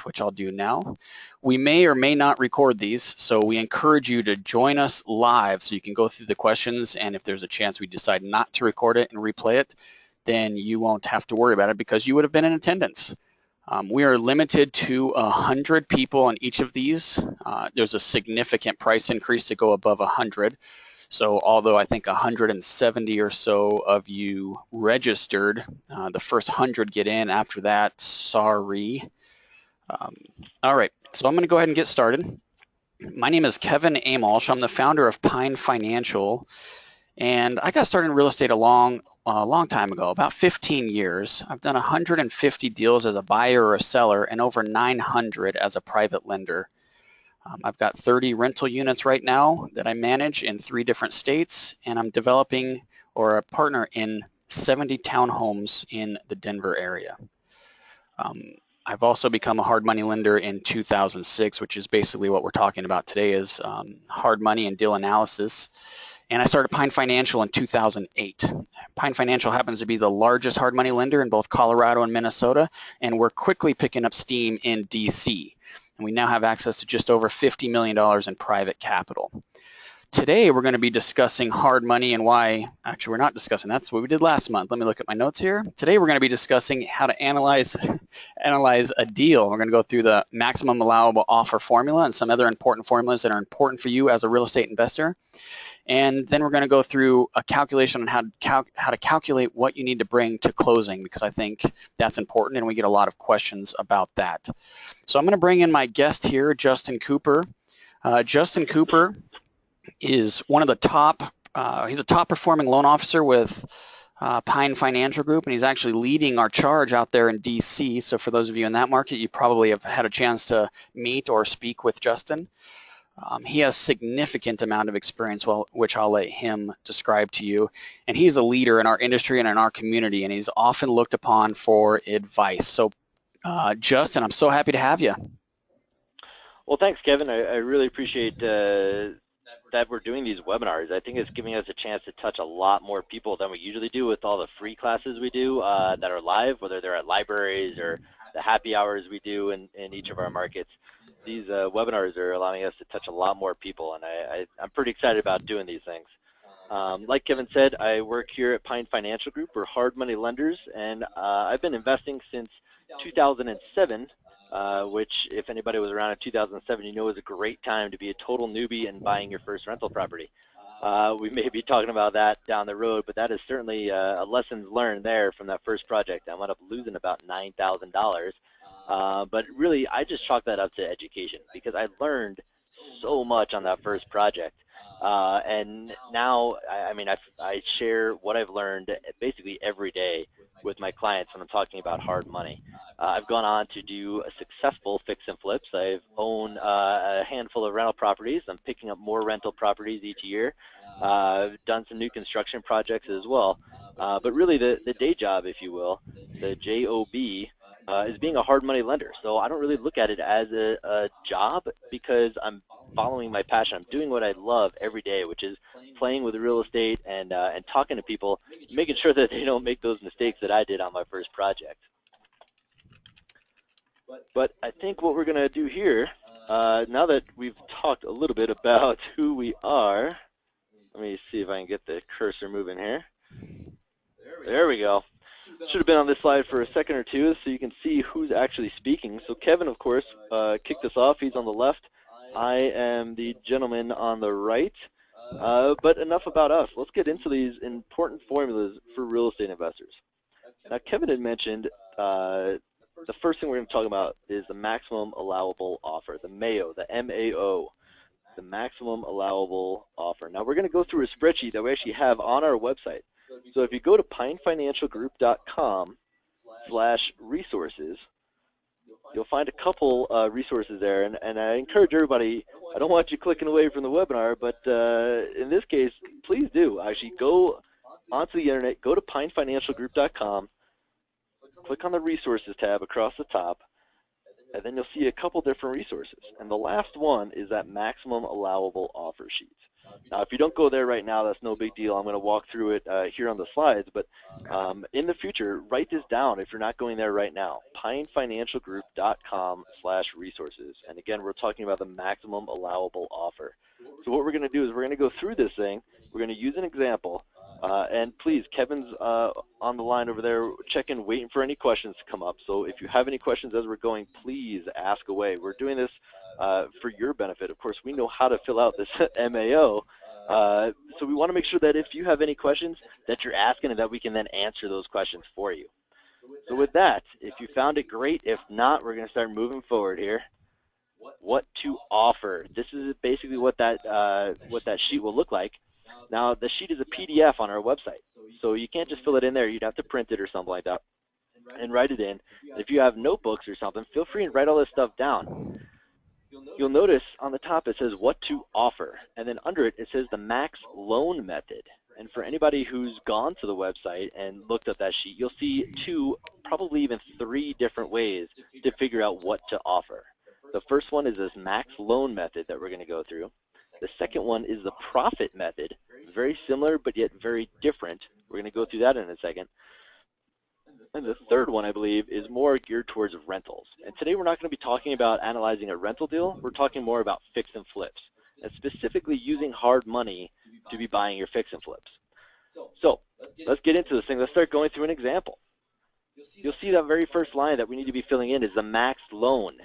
which I'll do now. We may or may not record these, so we encourage you to join us live so you can go through the questions, and if there's a chance we decide not to record it and replay it, then you won't have to worry about it because you would have been in attendance. We are limited to 100 people on each of these. There's a significant price increase to go above 100. So although I think 170 or so of you registered, the first 100 get in. After that, sorry. All right, so I'm going to go ahead and get started. My name is Kevin Amolsch. I'm the founder of Pine Financial, and I got started in real estate a long time ago, about 15 years. I've done 150 deals as a buyer or a seller and over 900 as a private lender. I've got 30 rental units right now that I manage in 3 different states, and I'm developing or a partner in 70 townhomes in the Denver area. I've also become a hard money lender in 2006, which is basically what we're talking about today is hard money and deal analysis. And I started Pine Financial in 2008. Pine Financial happens to be the largest hard money lender in both Colorado and Minnesota, and we're quickly picking up steam in DC. And we now have access to just over $50 million in private capital. Today, we're going to be discussing hard money and why, actually we're not discussing, that's what we did last month. Let me look at my notes here. Today, we're going to be discussing how to analyze a deal. We're going to go through the maximum allowable offer formula and some other important formulas that are important for you as a real estate investor. And then we're going to go through a calculation on how to calculate what you need to bring to closing, because I think that's important and we get a lot of questions about that. So I'm going to bring in my guest here, Justin Cooper. Justin Cooper is one of the top, he's a top performing loan officer with Pine Financial Group, and he's actually leading our charge out there in DC. So for those of you in that market, you probably have had a chance to meet or speak with Justin. He has significant amount of experience, which I'll let him describe to you. And he's a leader in our industry and in our community, and he's often looked upon for advice. So Justin, I'm so happy to have you. Well, thanks, Kevin. I really appreciate that we're doing these webinars. I think it's giving us a chance to touch a lot more people than we usually do with all the free classes we do that are live, whether they're at libraries or the happy hours we do in each of our markets. These webinars are allowing us to touch a lot more people, and I'm pretty excited about doing these things. Like Kevin said, I work here at Pine Financial Group. We're hard money lenders, and I've been investing since 2007, which if anybody was around in 2007, you know is a great time to be a total newbie and buying your first rental property. We may be talking about that down the road, but that is certainly a lessons learned there from that first project. I wound up losing about $9,000. But really, I just chalk that up to education because I learned so much on that first project. And now, I share what I've learned basically every day with my clients when I'm talking about hard money. I've gone on to do a successful fix and flips. I've owned a handful of rental properties. I'm picking up more rental properties each year. I've done some new construction projects as well. But really, the day job, if you will, the JOB, is being a hard money lender. So I don't really look at it as a job because I'm following my passion. I'm doing what I love every day, which is playing with real estate and talking to people, making sure that they don't make those mistakes that I did on my first project. But I think what we're going to do here, now that we've talked a little bit about who we are, let me see if I can get the cursor moving here. There we go. Should have been on this slide for a second or two so you can see who's actually speaking. So Kevin, of course, kicked us off. He's on the left. I am the gentleman on the right. But enough about us. Let's get into these important formulas for real estate investors. Now, Kevin had mentioned the first thing we're going to talk about is the maximum allowable offer, the MAO, the M-A-O, the maximum allowable offer. Now, we're going to go through a spreadsheet that we actually have on our website. So if you go to pinefinancialgroup.com/resources, you'll find a couple resources there, and I encourage everybody, I don't want you clicking away from the webinar, but in this case, please do. Actually go onto the internet, go to pinefinancialgroup.com, click on the resources tab across the top, and then you'll see a couple different resources. And the last one is that maximum allowable offer sheet. Now, if you don't go there right now, that's no big deal. I'm going to walk through it here on the slides, but in the future, write this down if you're not going there right now, pinefinancialgroup.com/resources. And again, we're talking about the maximum allowable offer. So what we're going to do is we're going to go through this thing. We're going to use an example. And please, Kevin's on the line over there checking, waiting for any questions to come up. So if you have any questions as we're going, please ask away. We're doing this for your benefit. Of course, we know how to fill out this MAO. So we want to make sure that if you have any questions that you're asking and that we can then answer those questions for you. So with that, if you found it great, if not, we're going to start moving forward here. What to offer. This is basically what that sheet will look like. Now, the sheet is a PDF on our website, so you can't just fill it in there. You'd have to print it or something like that and write it in. If you have notebooks or something, feel free and write all this stuff down. You'll notice on the top it says what to offer, and then under it, it says the max loan method. And for anybody who's gone to the website and looked at that sheet, you'll see 2, probably even 3 different ways to figure out what to offer. The first one is this max loan method that we're going to go through. The second one is the profit method, very similar but yet very different. We're going to go through that in a second. And the third one, I believe, is more geared towards rentals. And today we're not going to be talking about analyzing a rental deal. We're talking more about fix and flips, and specifically using hard money to be buying your fix and flips. So let's get into this thing. Let's start going through an example. You'll see that very first line that we need to be filling in is the max loan.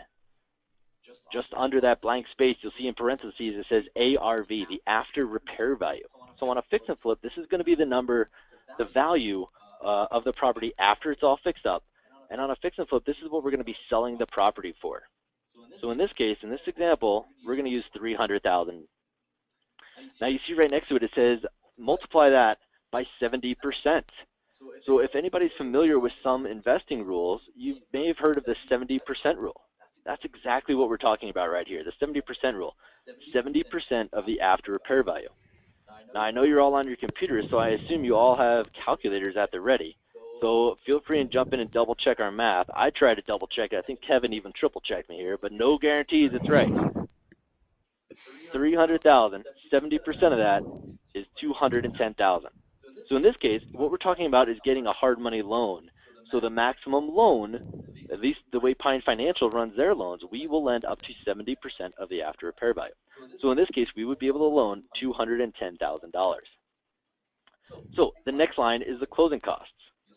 Just under that blank space, you'll see in parentheses it says ARV, the after repair value. So on a fix and flip, this is going to be the number, the value of the property after it's all fixed up. And on a fix and flip, this is what we're going to be selling the property for. So in this case, in this example, we're going to use $300,000. Now you see right next to it, it says multiply that by 70%. So if anybody's familiar with some investing rules, you may have heard of the 70% rule. That's exactly what we're talking about right here, the 70% rule. 70% of the after repair value. Now I know you're all on your computers, so I assume you all have calculators at the ready. So feel free and jump in and double check our math. I tried to double check it. I think Kevin even triple checked me here, but no guarantees it's right. 300,000, 70% of that is 210,000. So in this case, what we're talking about is getting a hard money loan. So the maximum loan, at least the way Pine Financial runs their loans, we will lend up to 70% of the after repair value. So in this case, we would be able to loan $210,000. So the next line is the closing costs.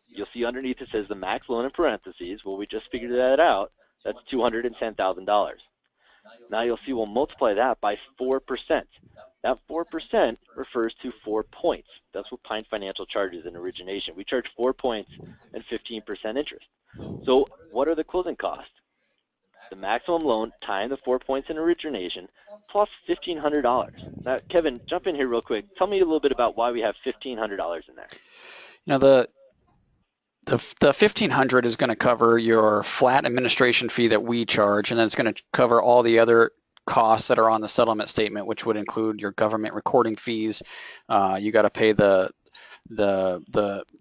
You'll see underneath it says the max loan in parentheses. Well, we just figured that out. That's $210,000. Now you'll see we'll multiply that by 4%. That 4% refers to 4 points. That's what Pine Financial charges in origination. We charge 4 points and 15% interest. So what are the closing costs? The maximum loan times the 4 points in origination plus $1,500. Now, Kevin, jump in here real quick. Tell me a little bit about why we have $1,500 in there. You know, the 1,500 is going to cover your flat administration fee that we charge, and then it's going to cover all the other costs that are on the settlement statement, which would include your government recording fees. You got to pay the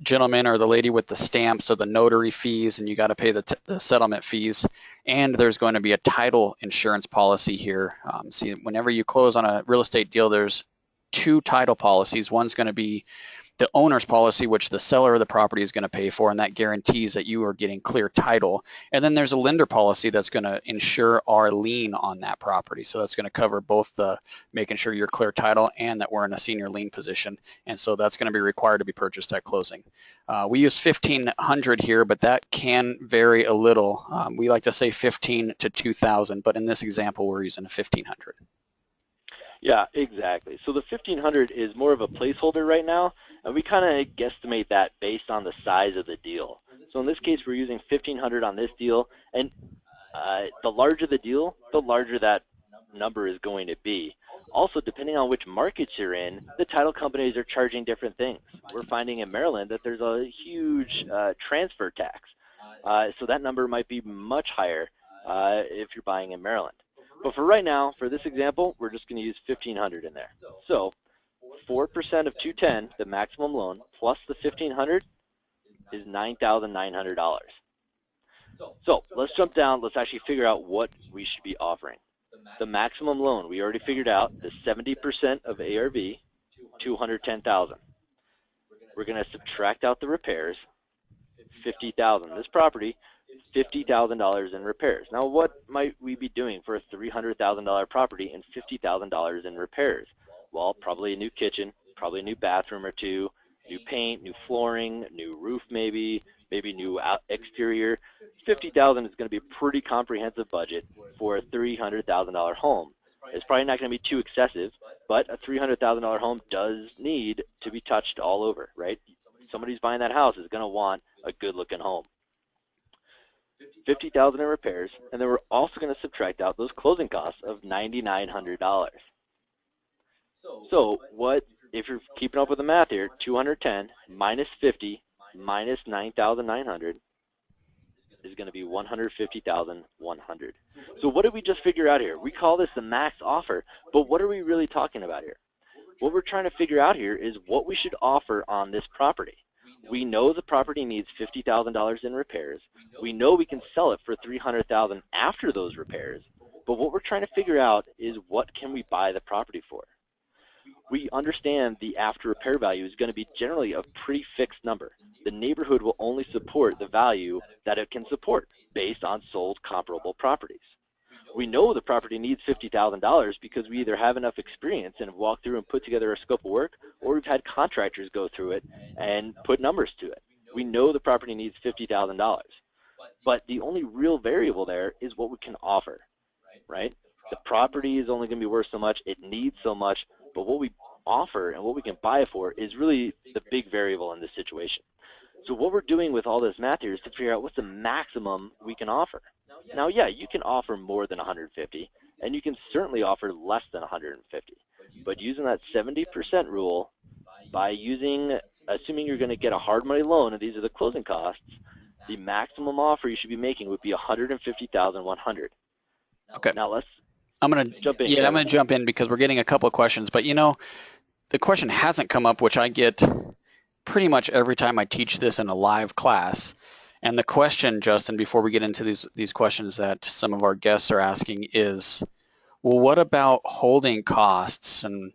gentleman or the lady with the stamp, so the notary fees, and you got to pay the settlement fees. And there's going to be a title insurance policy here. See, whenever you close on a real estate deal, there's 2 title policies. One's going to be the owner's policy, which the seller of the property is going to pay for, and that guarantees that you are getting clear title. And then there's a lender policy that's going to ensure our lien on that property. So that's going to cover both the making sure you're clear title and that we're in a senior lien position. And so that's going to be required to be purchased at closing. We use 1,500 here, but that can vary a little. We like to say 15 to 2,000, but in this example, we're using 1,500. Yeah, exactly. So the 1,500 is more of a placeholder right now, and we kind of guesstimate that based on the size of the deal. So in this case, we're using 1,500 on this deal, and the larger the deal, the larger that number is going to be. Also, depending on which markets you're in, the title companies are charging different things. We're finding in Maryland that there's a huge transfer tax, so that number might be much higher if you're buying in Maryland. But for right now, for this example, we're just going to use 1,500 in there. So 4% of 210, the maximum loan, plus the 1,500 is $9,900. So let's jump down. Let's actually figure out what we should be offering. The maximum loan, we already figured out the 70% of ARV, $210,000. We're going to subtract out the repairs, $50,000. This property, $50,000 in repairs. Now, what might we be doing for a $300,000 property and $50,000 in repairs? Well, probably a new kitchen, probably a new bathroom or two, new paint, new flooring, new roof maybe new exterior. $50,000 is going to be a pretty comprehensive budget for a $300,000 home. It's probably not going to be too excessive, but a $300,000 home does need to be touched all over, right? Somebody who's buying that house is going to want a good-looking home. $50,000 in repairs, and then we're also going to subtract out those closing costs of $9,900. So what, if you're keeping up with the math here, 210 minus 50 minus 9,900 is going to be 150,100. So what did we just figure out here? We call this the max offer, but what are we really talking about here? What we're trying to figure out here is what we should offer on this property. We know the property needs $50,000 in repairs. We know we can sell it for $300,000 after those repairs, but what we're trying to figure out is what can we buy the property for? We understand the after repair value is going to be generally a pretty fixed number. The neighborhood will only support the value that it can support based on sold comparable properties. We know the property needs $50,000 because we either have enough experience and have walked through and put together a scope of work, or we've had contractors go through it and put numbers to it. We know the property needs $50,000, but the only real variable there is what we can offer, right? The property is only going to be worth so much, it needs so much, but what we offer and what we can buy it for is really the big variable in this situation. So what we're doing with all this math here is to figure out what's the maximum we can offer. Now, yeah, you can offer more than 150, and you can certainly offer less than 150. But using that 70% rule, by assuming you're going to get a hard money loan, and these are the closing costs, the maximum offer you should be making would be 150,100. Okay. Now I'm going to jump in. Yeah, I'm going to jump in because we're getting a couple of questions, but you know, the question hasn't come up, which I get pretty much every time I teach this in a live class. And the question, Justin, before we get into these questions that some of our guests are asking is, well, what about holding costs, and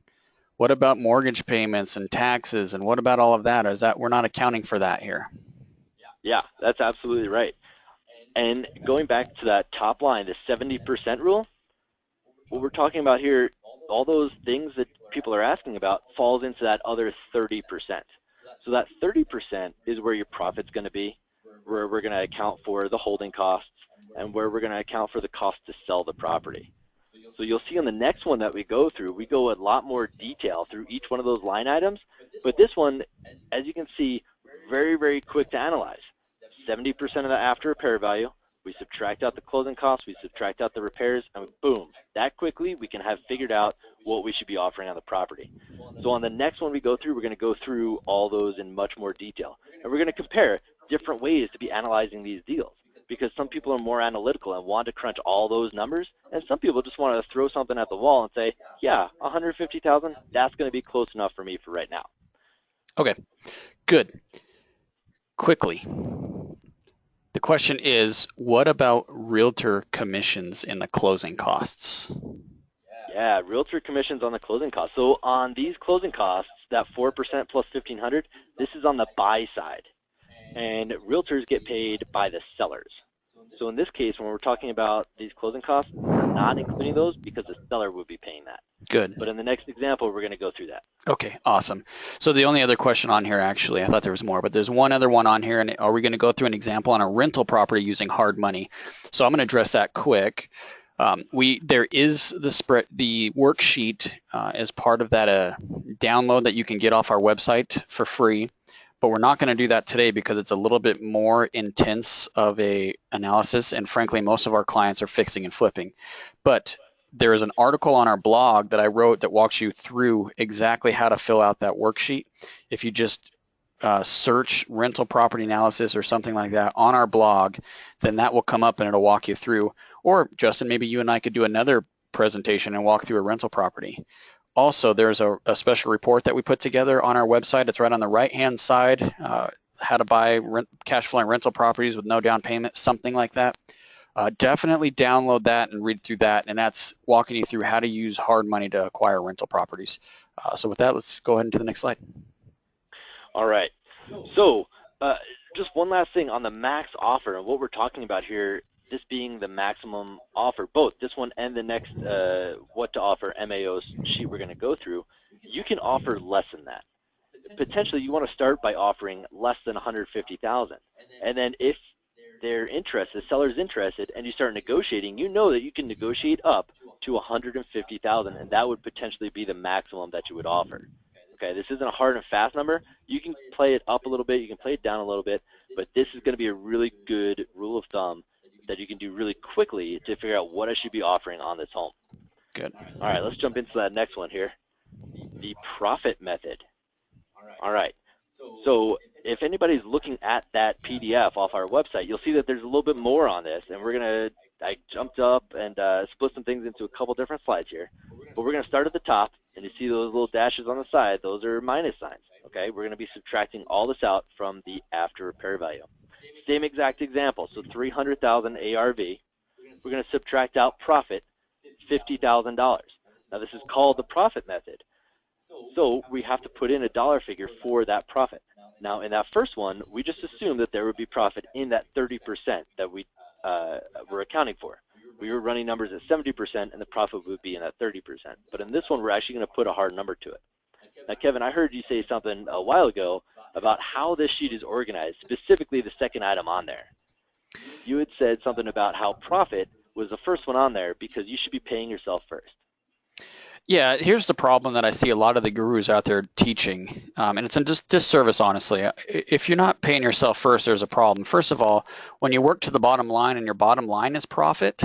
what about mortgage payments and taxes, and what about all of that? Is that we're not accounting for that here? Yeah, that's absolutely right. And going back to that top line, the 70% rule, what we're talking about here, all those things that people are asking about falls into that other 30%. So that 30% is where your profit's going to be, where we're going to account for the holding costs, and where we're going to account for the cost to sell the property. So you'll see on the next one that we go through, we go a lot more detail through each one of those line items, but this one, as you can see, very, very quick to analyze. 70% of the after repair value, we subtract out the closing costs, we subtract out the repairs, and boom, that quickly we can have figured out what we should be offering on the property. So on the next one we go through, we're going to go through all those in much more detail. And we're going to compare different ways to be analyzing these deals, because some people are more analytical and want to crunch all those numbers, and some people just want to throw something at the wall and say, yeah, 150,000, that's going to be close enough for me for right now. Okay, good. Quickly, the question is, what about realtor commissions in the closing costs? Yeah, realtor commissions on the closing costs. So on these closing costs, that 4% plus 1,500, this is on the buy side. And realtors get paid by the sellers. So in this case, when we're talking about these closing costs, we're not including those because the seller would be paying that. Good. But in the next example, we're going to go through that. Okay, awesome. So the only other question on here, actually, I thought there was more, but there's one other one on here, and are we going to go through an example on a rental property using hard money? So I'm going to address that quick. There is the worksheet as part of that download that you can get off our website for free, but we're not going to do that today because it's a little bit more intense of a analysis, and frankly, most of our clients are fixing and flipping. But there is an article on our blog that I wrote that walks you through exactly how to fill out that worksheet. If you just search rental property analysis or something like that on our blog, then that will come up and it'll walk you through. Or Justin, maybe you and I could do another presentation and walk through a rental property. Also, there's a special report that we put together on our website. It's right on the right-hand side, how to buy cash flowing rental properties with no down payment, something like that. definitely download that and read through that, and that's walking you through how to use hard money to acquire rental properties. So with that, let's go ahead and to the next slide. All right. So just one last thing on the max offer and what we're talking about here, this being the maximum offer, both this one and the next what to offer MAO sheet we're going to go through, you can offer less than that. Potentially you want to start by offering less than 150,000, and then if they're interested, the seller's interested, and you start negotiating, you know that you can negotiate up to 150,000, and that would potentially be the maximum that you would offer. Okay, this isn't a hard and fast number. You can play it up a little bit, you can play it down a little bit, but this is going to be a really good rule of thumb that you can do really quickly to figure out what I should be offering on this home. Good. All right, let's jump into that next one here, the profit method. All right, so if anybody's looking at that PDF off our website, you'll see that there's a little bit more on this, and I jumped up and split some things into a couple different slides here, but we're going to start at the top, and you see those little dashes on the side, those are minus signs, okay? We're going to be subtracting all this out from the after repair value. Same exact example, so 300,000 ARV, we're going to subtract out profit, $50,000. Now this is called the profit method. So we have to put in a dollar figure for that profit. Now in that first one, we just assumed that there would be profit in that 30% that we were accounting for. We were running numbers at 70% and the profit would be in that 30%. But in this one, we're actually going to put a hard number to it. Now Kevin, I heard you say something a while ago about how this sheet is organized, specifically the second item on there. You had said something about how profit was the first one on there because you should be paying yourself first. Yeah, here's the problem that I see a lot of the gurus out there teaching, and it's a disservice, honestly. If you're not paying yourself first, there's a problem. First of all, when you work to the bottom line and your bottom line is profit,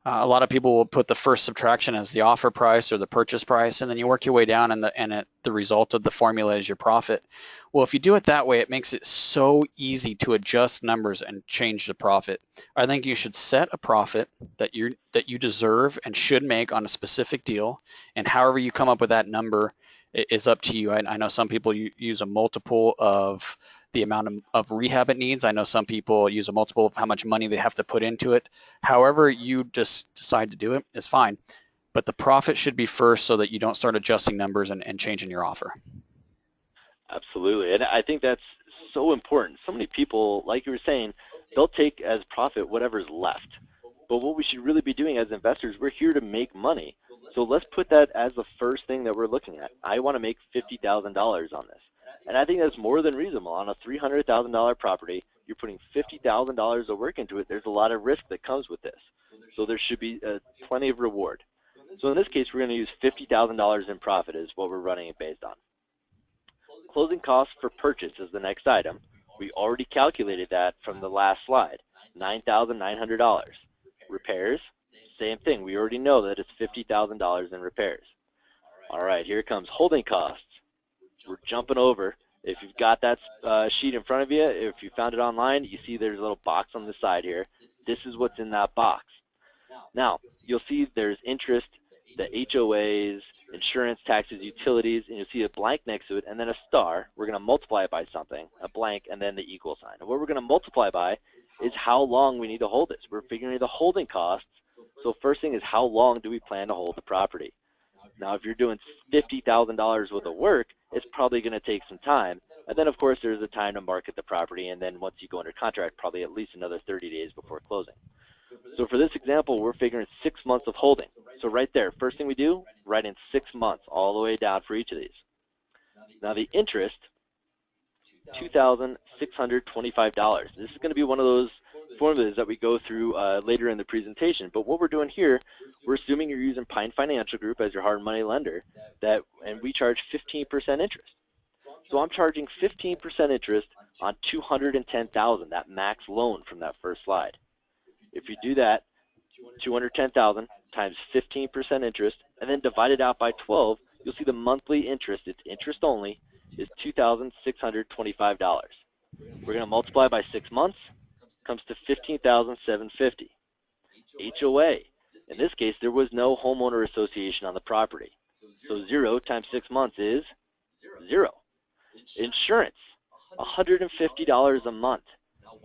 a lot of people will put the first subtraction as the offer price or the purchase price, and then you work your way down, and the result of the formula is your profit. Well, if you do it that way, it makes it so easy to adjust numbers and change the profit. I think you should set a profit that you deserve and should make on a specific deal, and however you come up with that number is up to you. I know some people use a multiple of the amount of rehab it needs. I know some people use a multiple of how much money they have to put into it. However you just decide to do it is fine, but the profit should be first so that you don't start adjusting numbers and changing your offer. Absolutely, and I think that's so important. So many people, like you were saying, they'll take as profit whatever's left. But what we should really be doing as investors, we're here to make money. So let's put that as the first thing that we're looking at. I want to make $50,000 on this. And I think that's more than reasonable. On a $300,000 property, you're putting $50,000 of work into it. There's a lot of risk that comes with this. So there should be plenty of reward. So in this case, we're going to use $50,000 in profit is what we're running it based on. Closing costs for purchase is the next item. We already calculated that from the last slide, $9,900. Repairs, same thing. We already know that it's $50,000 in repairs. All right, here comes holding costs. We're jumping over. If you've got that sheet in front of you, if you found it online, you see there's a little box on the side here. This is what's in that box. Now, you'll see there's interest, the HOAs, insurance, taxes, utilities, and you'll see a blank next to it, and then a star. We're going to multiply it by something, a blank, and then the equal sign. And what we're going to multiply by is how long we need to hold this. We're figuring the holding costs. So first thing is how long do we plan to hold the property? Now, if you're doing $50,000 worth of work, it's probably going to take some time. And then, of course, there's a time to market the property, and then once you go under contract, probably at least another 30 days before closing. So for this example, we're figuring 6 months of holding. So right there, first thing we do, write in 6 months all the way down for each of these. Now the interest, $2,625. This is going to be one of those formulas that we go through later in the presentation. But what we're doing here, we're assuming you're using Pine Financial Group as your hard money lender, and we charge 15% interest. So I'm charging 15% interest on $210,000, that max loan from that first slide. If you do that, $210,000 times 15% interest, and then divide it out by 12, you'll see the monthly interest, it's interest only, is $2,625. We're going to multiply by 6 months, comes to $15,750. HOA, in this case, there was no homeowner association on the property. So 0 times 6 months is 0. Insurance, $150 a month.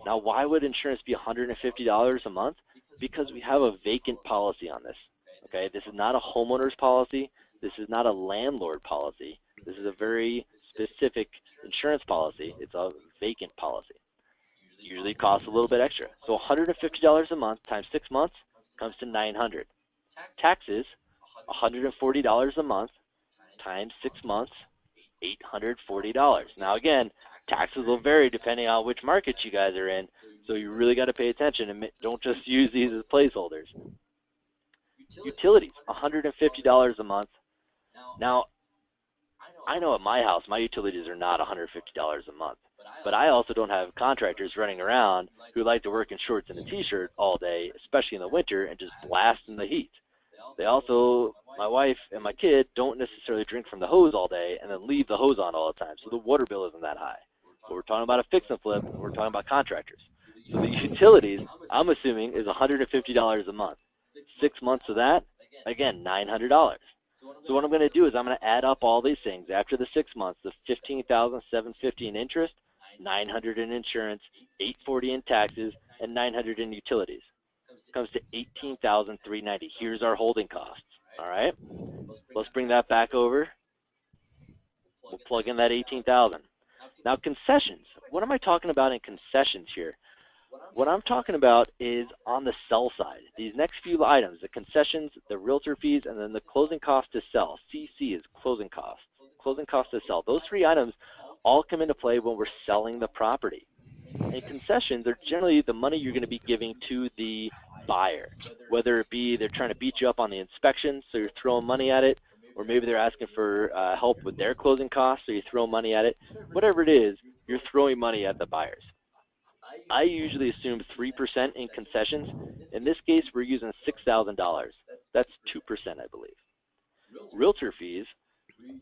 Now, why would insurance be $150 a month? Because we have a vacant policy on this. Okay, this is not a homeowner's policy. This is not a landlord policy. This is a very specific insurance policy. It's a vacant policy. Usually costs a little bit extra. So $150 a month times 6 months comes to $900. Taxes, $140 a month times 6 months, $840. Now again, taxes will vary depending on which market you guys are in, so you really got to pay attention and don't just use these as placeholders. Utilities, $150 a month. Now, I know at my house, my utilities are not $150 a month, but I also don't have contractors running around who like to work in shorts and a t-shirt all day, especially in the winter, and just blast in the heat. They also, my wife and my kid, don't necessarily drink from the hose all day and then leave the hose on all the time, so the water bill isn't that high. But we're talking about a fix and flip, and we're talking about contractors. So the utilities, I'm assuming, is $150 a month. 6 months of that, again, $900. So what I'm going to do is I'm going to add up all these things. After the 6 months, the $15,750 in interest, $900 in insurance, $840 in taxes, and $900 in utilities. Comes to $18,390. Here's our holding costs. All right. Let's bring that back over. We'll plug in that $18,000. Now concessions. What am I talking about in concessions here? What I'm talking about is on the sell side. These next few items, the concessions, the realtor fees, and then the closing cost to sell. CC is closing costs. Closing cost to sell. Those 3 items all come into play when we're selling the property. And concessions are generally the money you're going to be giving to the buyer, whether it be they're trying to beat you up on the inspection, so you're throwing money at it, or maybe they're asking for help with their closing costs, so you throw money at it. Whatever it is, you're throwing money at the buyers. I usually assume 3% in concessions. In this case, we're using $6,000. That's 2%, I believe. Realtor fees,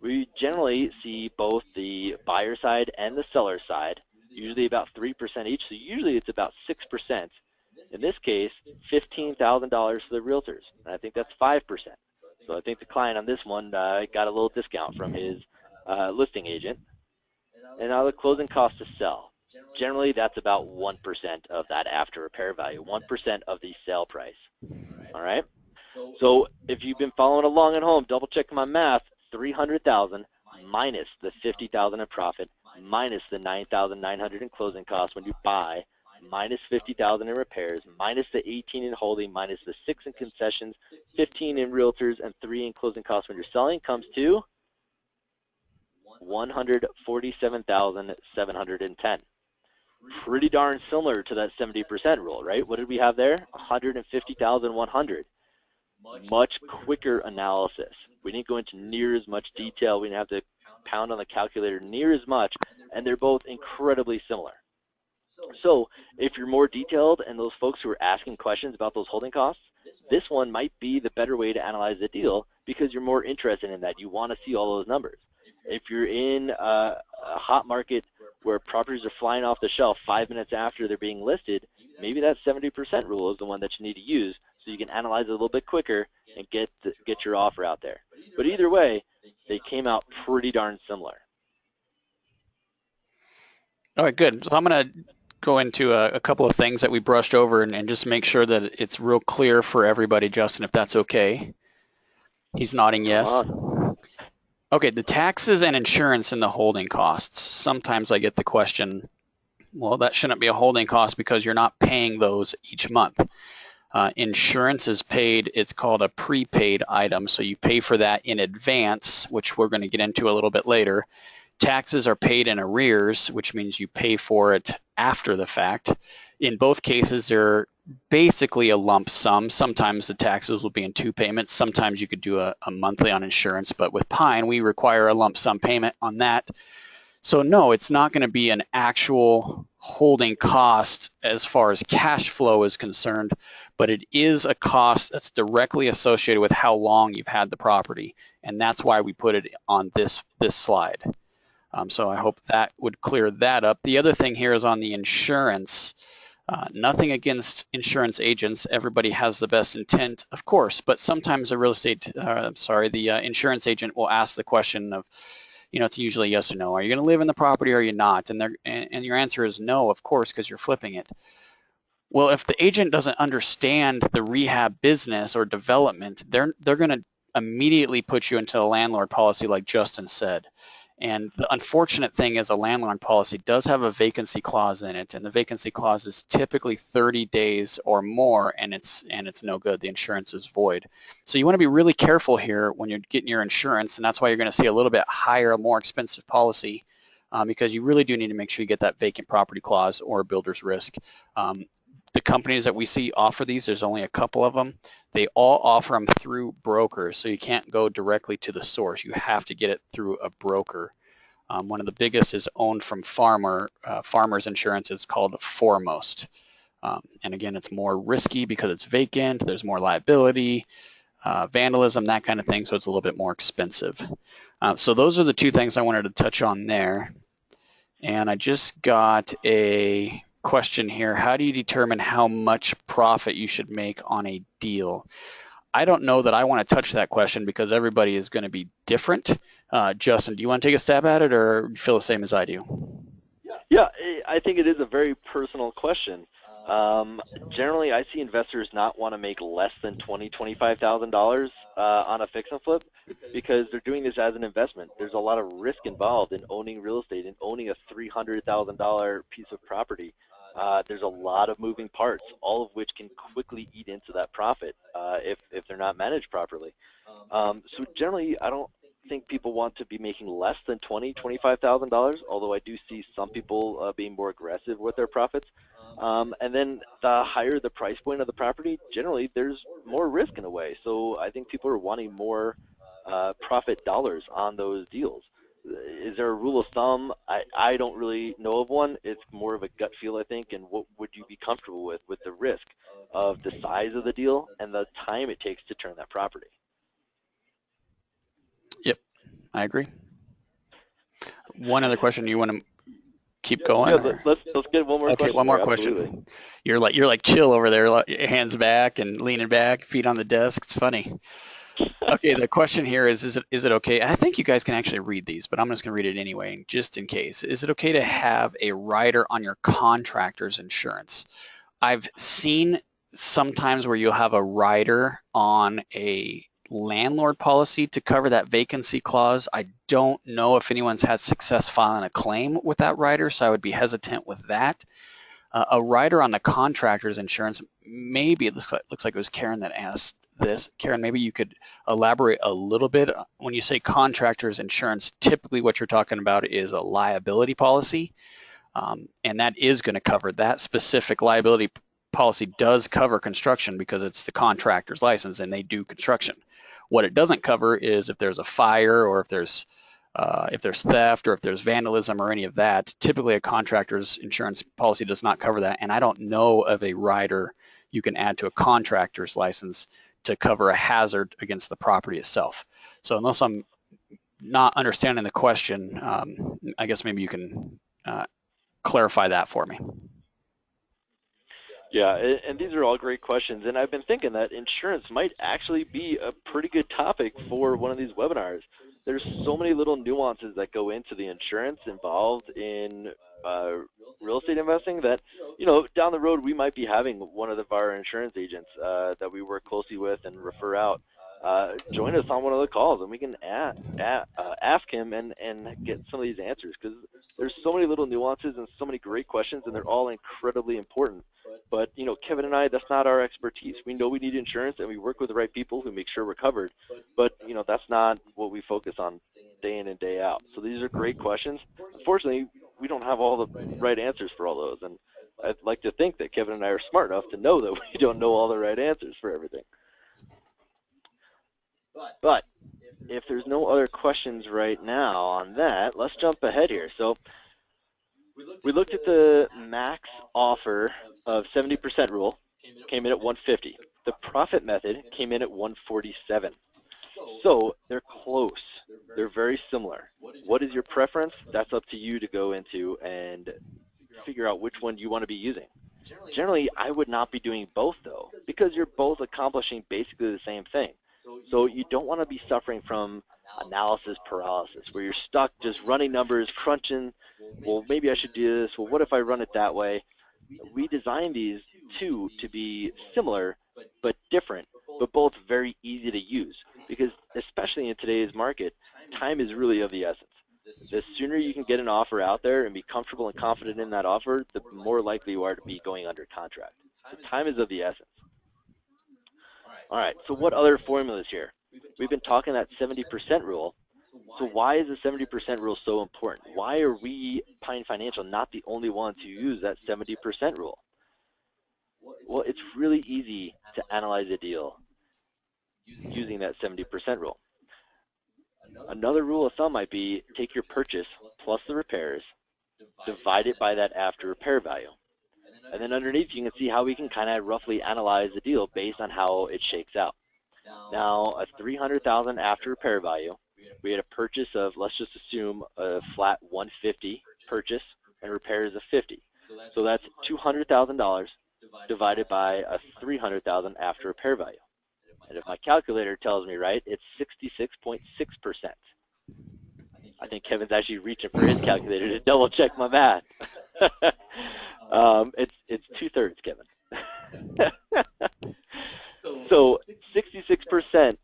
we generally see both the buyer side and the seller side, usually about 3% each, so usually it's about 6%. In this case, $15,000 for the realtors, and I think that's 5%. So I think the client on this one got a little discount from his listing agent. And now the closing cost to sell. Generally, that's about 1% of that after repair value, 1% of the sale price. All right? So if you've been following along at home, double check my math, $300,000 minus the $50,000 in profit, minus the $9,900 in closing costs when you buy, minus $50,000 in repairs, minus the $18,000 in holding, minus the $6,000 in concessions, $15,000 in realtors, and $3,000 in closing costs when you're selling comes to $147,710. Pretty darn similar to that 70% rule, right? What did we have there? $150,100. Much quicker analysis. We didn't go into near as much detail. We didn't have to pound on the calculator near as much, and they're both incredibly similar. So if you're more detailed and those folks who are asking questions about those holding costs, this one might be the better way to analyze the deal because you're more interested in that. You want to see all those numbers. If you're in a hot market where properties are flying off the shelf 5 minutes after they're being listed, maybe that 70% rule is the one that you need to use so you can analyze it a little bit quicker and get your offer out there. But either way, they came out pretty darn similar. All right, good. So I'm going to go into a couple of things that we brushed over and just make sure that it's real clear for everybody, Justin, if that's okay. He's nodding yes. Okay, the taxes and insurance and the holding costs. Sometimes I get the question, well, that shouldn't be a holding cost because you're not paying those each month. Insurance is paid, it's called a prepaid item, so you pay for that in advance, which we're going to get into a little bit later. Taxes are paid in arrears, which means you pay for it after the fact. In both cases, they're basically a lump sum. Sometimes the taxes will be in 2 payments. Sometimes you could do a monthly on insurance, but with Pine, we require a lump sum payment on that. So no, it's not going to be an actual holding cost as far as cash flow is concerned, but it is a cost that's directly associated with how long you've had the property, and that's why we put it on this slide. So I hope that would clear that up. The other thing here is on the insurance. Nothing against insurance agents. Everybody has the best intent, of course, but sometimes the insurance agent will ask the question of, it's usually yes or no. Are you going to live in the property or are you not? And your answer is no, of course, because you're flipping it. Well, if the agent doesn't understand the rehab business or development, they're going to immediately put you into a landlord policy like Justin said. And the unfortunate thing is a landlord policy does have a vacancy clause in it, and the vacancy clause is typically 30 days or more, and it's no good. The insurance is void. So you want to be really careful here when you're getting your insurance, and that's why you're going to see a little bit higher, more expensive policy, because you really do need to make sure you get that vacant property clause or builder's risk. The companies that we see offer these, there's only a couple of them. They all offer them through brokers, so you can't go directly to the source. You have to get it through a broker. One of the biggest is owned from Farmers Insurance. It's called Foremost. And again, it's more risky because it's vacant. There's more liability, vandalism, that kind of thing, so it's a little bit more expensive. So those are the two things I wanted to touch on there. And I just got a question here. How do you determine how much profit you should make on a deal? I don't know that I want to touch that question because everybody is going to be different. Justin, do you want to take a stab at it, or feel the same as I do? Yeah, I think it is a very personal question. Generally, I see investors not want to make less than $25,000 on a fix and flip because they're doing this as an investment. There's a lot of risk involved in owning real estate and owning a $300,000 piece of property. There's a lot of moving parts, all of which can quickly eat into that profit if they're not managed properly. So generally, I don't think people want to be making less than $25,000, although I do see some people being more aggressive with their profits. And then the higher the price point of the property, generally there's more risk in a way. So I think people are wanting more profit dollars on those deals. Is there a rule of thumb? I don't really know of one. It's more of a gut feel, I think, and what would you be comfortable with the risk of the size of the deal and the time it takes to turn that property. Yep, I agree. One other question, you want to keep going? Yeah, Or? let's get one more Okay, question one more here. Absolutely. question. You're like chill over there, hands back and leaning back, feet on the desk. It's funny. Okay, the question here is it okay? I think you guys can actually read these, but I'm just going to read it anyway, just in case. Is it okay to have a rider on your contractor's insurance? I've seen sometimes where you'll have a rider on a landlord policy to cover that vacancy clause. I don't know if anyone's had success filing a claim with that rider, so I would be hesitant with that. A rider on the contractor's insurance, maybe it looks like it was Karen that asked this. Karen, maybe you could elaborate a little bit. When you say contractor's insurance, typically what you're talking about is a liability policy, and that is going to cover that specific liability policy does cover construction because it's the contractor's license and they do construction. What it doesn't cover is if there's a fire or if there's theft or if there's vandalism or any of that. Typically a contractor's insurance policy does not cover that, and I don't know of a rider you can add to a contractor's license to cover a hazard against the property itself. So unless I'm not understanding the question, I guess maybe you can clarify that for me. Yeah, and these are all great questions, and I've been thinking that insurance might actually be a pretty good topic for one of these webinars. There's so many little nuances that go into the insurance involved in real estate investing that, down the road we might be having one of our insurance agents that we work closely with and refer out join us on one of the calls, and we can ask him and get some of these answers, because there's so many little nuances and so many great questions, and they're all incredibly important. But, Kevin and I, that's not our expertise. We know we need insurance, and we work with the right people who make sure we're covered. But, that's not what we focus on day in and day out. So these are great questions. Unfortunately, we don't have all the right answers for all those. And I'd like to think that Kevin and I are smart enough to know that we don't know all the right answers for everything. But if there's no other questions right now on that, let's jump ahead here. So we looked at the max offer of 70% rule, came in at 150. The profit method came in at 147. So they're close. They're very similar. What is your preference? That's up to you to go into and figure out which one you want to be using. Generally, I would not be doing both, though, because you're both accomplishing basically the same thing. So you don't want to be suffering from analysis paralysis, where you're stuck just running numbers, crunching, well, maybe I should do this, well, what if I run it that way? We designed these two to be similar but different, but both very easy to use, because especially in today's market, time is really of the essence. The sooner you can get an offer out there and be comfortable and confident in that offer, the more likely you are to be going under contract. So time is of the essence. All right, so what other formulas here? We've been talking that 70% rule. So why is the 70% rule so important? Why are we, Pine Financial, not the only ones who use that 70% rule? Well, it's really easy to analyze a deal using that 70% rule. Another rule of thumb might be take your purchase plus the repairs, divide it by that after repair value. And then underneath you can see how we can kind of roughly analyze the deal based on how it shakes out. Now, a $300,000 after repair value, we had a purchase of, let's just assume a flat 150 purchase and repairs of 50. So that's $200,000 divided by a $300,000 after repair value. And if my calculator tells me right, it's 66.6%. I think Kevin's actually reaching for his calculator to double check my math. It's 2/3, Kevin. So 66%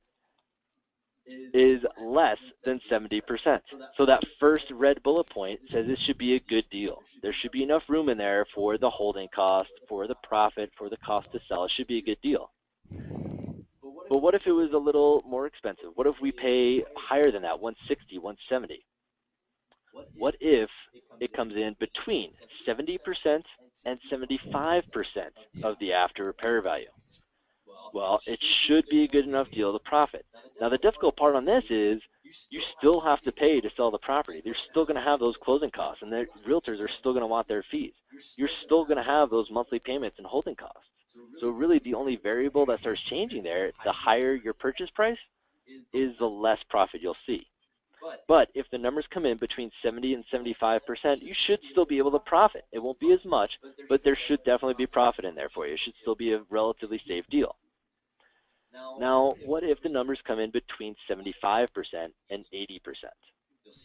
is less than 70%. So that first red bullet point says it should be a good deal. There should be enough room in there for the holding cost, for the profit, for the cost to sell. It should be a good deal. But what if it was a little more expensive? What if we pay higher than that, 160, 170? What if it comes in between 70% and 75% of the after repair value? Well, it should be a good enough deal to profit. Now, the difficult part on this is you still have to pay to sell the property. You're still going to have those closing costs, and the realtors are still going to want their fees. You're still going to have those monthly payments and holding costs. So really the only variable that starts changing there, the higher your purchase price, is the less profit you'll see. But if the numbers come in between 70 and 75%, you should still be able to profit. It won't be as much, but there should definitely be profit in there for you. It should still be a relatively safe deal. Now, what if the numbers come in between 75% and 80%?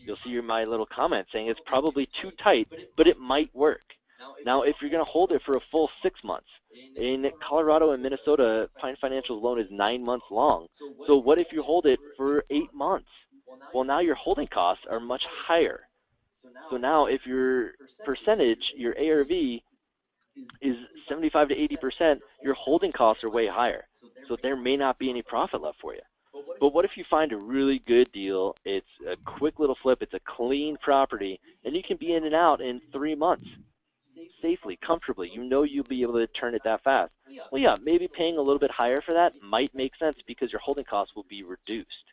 You'll see my little comment saying it's probably too tight, but it might work. Now, if you're going to hold it for a full 6 months, in Colorado and Minnesota, Pine Financial's loan is 9 months long. So what if you hold it for 8 months? Well, now your holding costs are much higher. So now if your percentage, your ARV, is 75 to 80%, your holding costs are way higher. So there may not be any profit left for you. But what if you find a really good deal, it's a quick little flip, it's a clean property, and you can be in and out in 3 months, safely, comfortably. You know you'll be able to turn it that fast. Well, yeah, maybe paying a little bit higher for that might make sense because your holding costs will be reduced.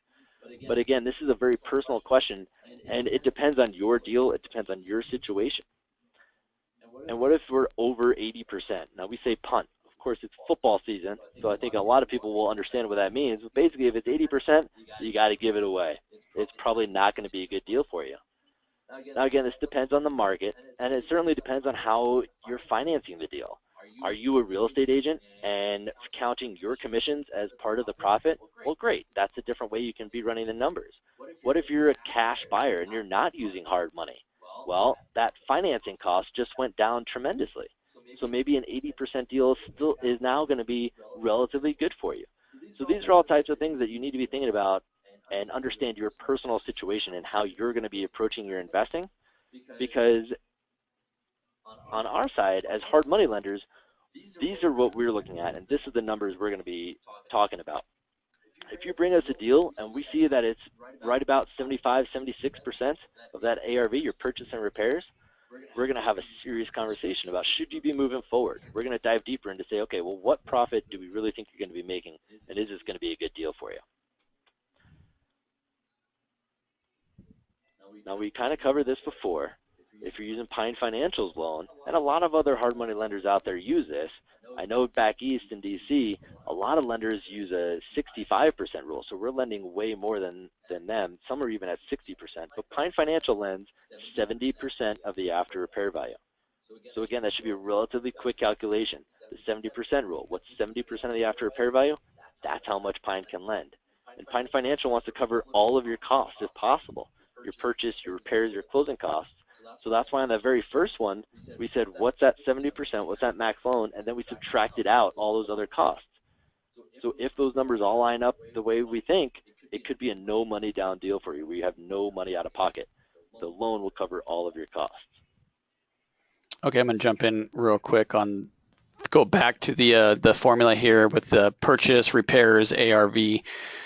But again, this is a very personal question, and it depends on your deal, it depends on your situation. And what if we're over 80%? Now we say punt. Of course, it's football season, so I think a lot of people will understand what that means. But basically, if it's 80%, you got to give it away. It's probably not going to be a good deal for you. Now again, this depends on the market, and it certainly depends on how you're financing the deal. Are you a real estate agent and counting your commissions as part of the profit? Well, great. That's a different way you can be running the numbers. What if you're a cash buyer and you're not using hard money? Well, that financing cost just went down tremendously. So maybe an 80% deal still is now going to be relatively good for you. So these are all types of things that you need to be thinking about and understand your personal situation and how you're going to be approaching your investing, because on our side, as hard money lenders, these are what we're looking at, and this is the numbers we're going to be talking about. If you bring us a deal and we see that it's right about 75, 76% of that ARV, your purchase and repairs, we're going to have a serious conversation about should you be moving forward. We're going to dive deeper into say, okay, well, what profit do we really think you're going to be making, and is this going to be a good deal for you? Now, we kind of covered this before. If you're using Pine Financial's loan, and a lot of other hard money lenders out there use this, I know back east in DC, a lot of lenders use a 65% rule, so we're lending way more than them. Some are even at 60%, but Pine Financial lends 70% of the after repair value. So again, that should be a relatively quick calculation. The 70% rule, what's 70% of the after repair value? That's how much Pine can lend. And Pine Financial wants to cover all of your costs if possible, your purchase, your repairs, your closing costs. So that's why on that very first one, we said, what's that 70%, what's that max loan, and then we subtracted out all those other costs. So if those numbers all line up the way we think, it could be a no money down deal for you where you have no money out of pocket. The loan will cover all of your costs. Okay, I'm going to jump in real quick on, go back to the formula here with the purchase, repairs, ARV.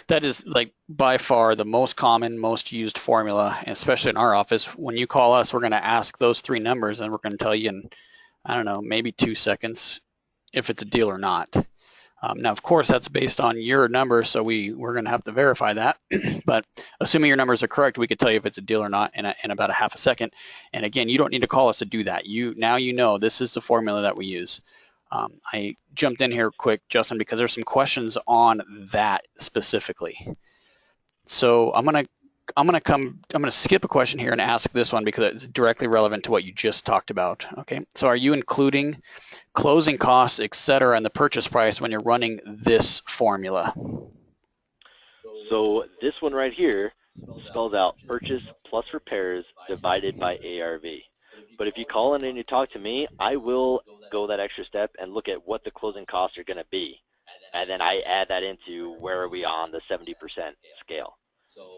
That is like by far the most common, most used formula, especially in our office. When you call us, we're going to ask those three numbers and we're going to tell you in, I don't know, maybe 2 seconds if it's a deal or not. Now, of course, that's based on your number, so we're going to have to verify that. But assuming your numbers are correct, we could tell you if it's a deal or not in about a half a second. And again, you don't need to call us to do that. Now you know this is the formula that we use. I jumped in here quick, Justin, because there's some questions on that specifically. So I'm gonna skip a question here and ask this one because it's directly relevant to what you just talked about. Okay, so are you including closing costs, etc., and the purchase price when you're running this formula? So this one right here spells out purchase plus repairs divided by ARV. But if you call in and you talk to me, I will go that extra step and look at what the closing costs are going to be. And then I add that into where are we on the 70% scale.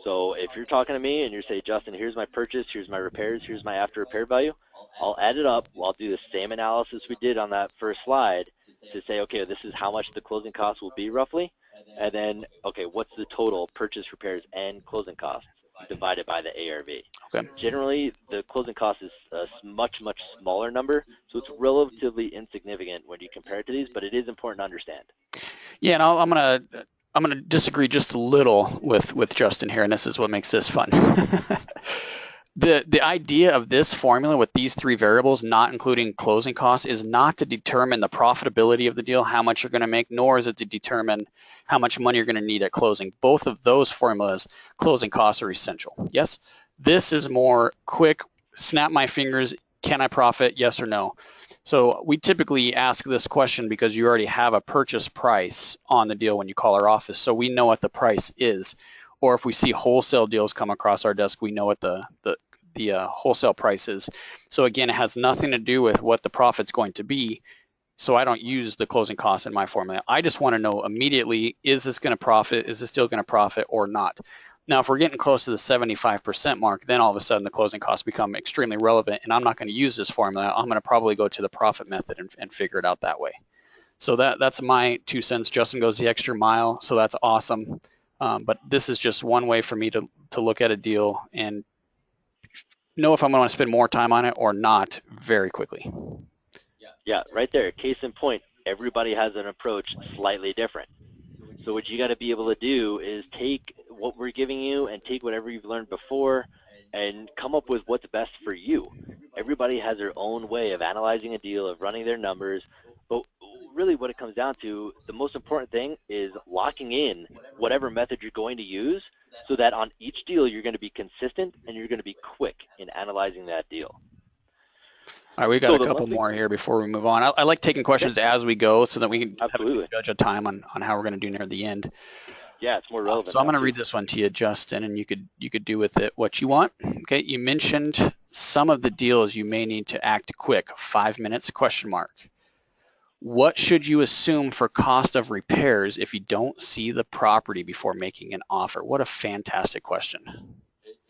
So if you're talking to me and you say, Justin, here's my purchase, here's my repairs, here's my after repair value, I'll add it up. I'll do the same analysis we did on that first slide to say, okay, this is how much the closing costs will be roughly. And then, okay, what's the total purchase, repairs, and closing costs divided by the ARV. Okay. Generally, the closing cost is a much, much smaller number, so it's relatively insignificant when you compare it to these, but it is important to understand. Yeah, and I'm gonna disagree just a little with Justin here, and this is what makes this fun. The idea of this formula with these three variables, not including closing costs, is not to determine the profitability of the deal, how much you're going to make, nor is it to determine how much money you're going to need at closing. Both of those formulas, closing costs are essential. Yes, this is more quick, snap my fingers, can I profit, yes or no? So we typically ask this question because you already have a purchase price on the deal when you call our office, so we know what the price is. Or if we see wholesale deals come across our desk, we know what the wholesale price is. So again, it has nothing to do with what the profit's going to be. So I don't use the closing costs in my formula. I just want to know immediately, is this going to profit? Is this still going to profit or not? Now, if we're getting close to the 75% mark, then all of a sudden the closing costs become extremely relevant, and I'm not going to use this formula. I'm going to probably go to the profit method and figure it out that way. So that's my 2 cents. Justin goes the extra mile, so that's awesome. But this is just one way for me to look at a deal and know if I'm going to spend more time on it or not very quickly. Yeah, right there. Case in point, everybody has an approach slightly different. So what you got to be able to do is take what we're giving you and take whatever you've learned before and come up with what's best for you. Everybody has their own way of analyzing a deal, of running their numbers, but really what it comes down to, the most important thing is locking in whatever method you're going to use so that on each deal you're going to be consistent and you're going to be quick in analyzing that deal. All right, we got a couple more here before we move on. I like taking questions as we go so that we can have a judge of time on how we're going to do near the end. Yeah, it's more relevant. So I'm going to read this one to you, Justin, and you could do with it what you want. Okay, you mentioned some of the deals you may need to act quick, 5 minutes, question mark. What should you assume for cost of repairs if you don't see the property before making an offer? What a fantastic question.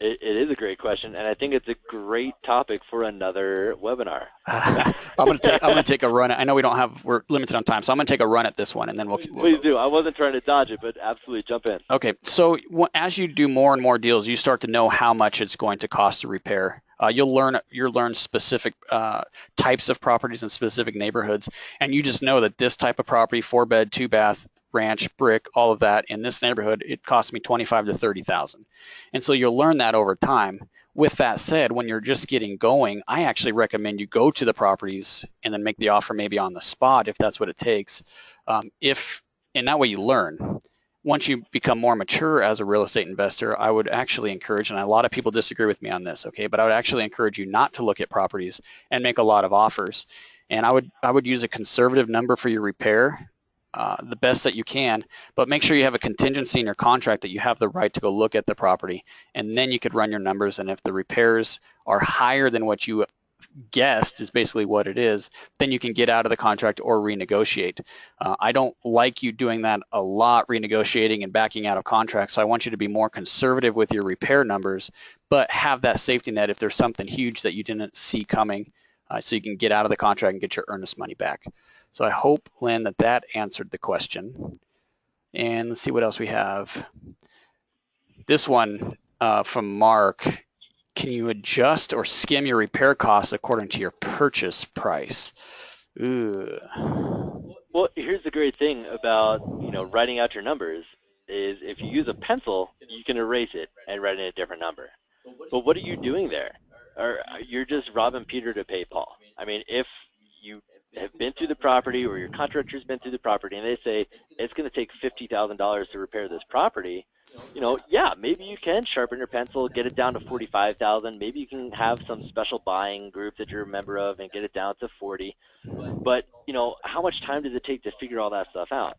It is a great question, and I think it's a great topic for another webinar. I'm gonna take a run. I know we're limited on time, so I'm gonna take a run at this one, and then we'll Please do. I wasn't trying to dodge it, but absolutely jump in. Okay, so as you do more and more deals, you start to know how much it's going to cost to repair. You'll learn specific types of properties in specific neighborhoods, and you just know that this type of property, 4-bed, 2-bath, ranch, brick, all of that in this neighborhood, it cost me $25,000 to $30,000, and so you'll learn that over time. With that said, when you're just getting going, I actually recommend you go to the properties and then make the offer maybe on the spot if that's what it takes. And that way you learn. Once you become more mature as a real estate investor, I would actually encourage, and a lot of people disagree with me on this, okay, but I would actually encourage you not to look at properties and make a lot of offers. And I would use a conservative number for your repair the best that you can, but make sure you have a contingency in your contract that you have the right to go look at the property, and then you could run your numbers, and if the repairs are higher than what you guessed is basically what it is, then you can get out of the contract or renegotiate. I don't like you doing that a lot, renegotiating and backing out of contracts, so I want you to be more conservative with your repair numbers, but have that safety net if there's something huge that you didn't see coming, so you can get out of the contract and get your earnest money back. So I hope, Lynn, that answered the question. And let's see what else we have. This one from Mark. Can you adjust or skim your repair costs according to your purchase price? Ooh. Well, here's the great thing about, writing out your numbers is if you use a pencil, you can erase it and write in a different number. But what are you doing there? Or you're just robbing Peter to pay Paul. I mean, if you have been through the property or your contractor's been through the property and they say it's going to take $50,000 to repair this property, yeah, maybe you can sharpen your pencil, get it down to 45,000. Maybe you can have some special buying group that you're a member of and get it down to 40. But, how much time does it take to figure all that stuff out?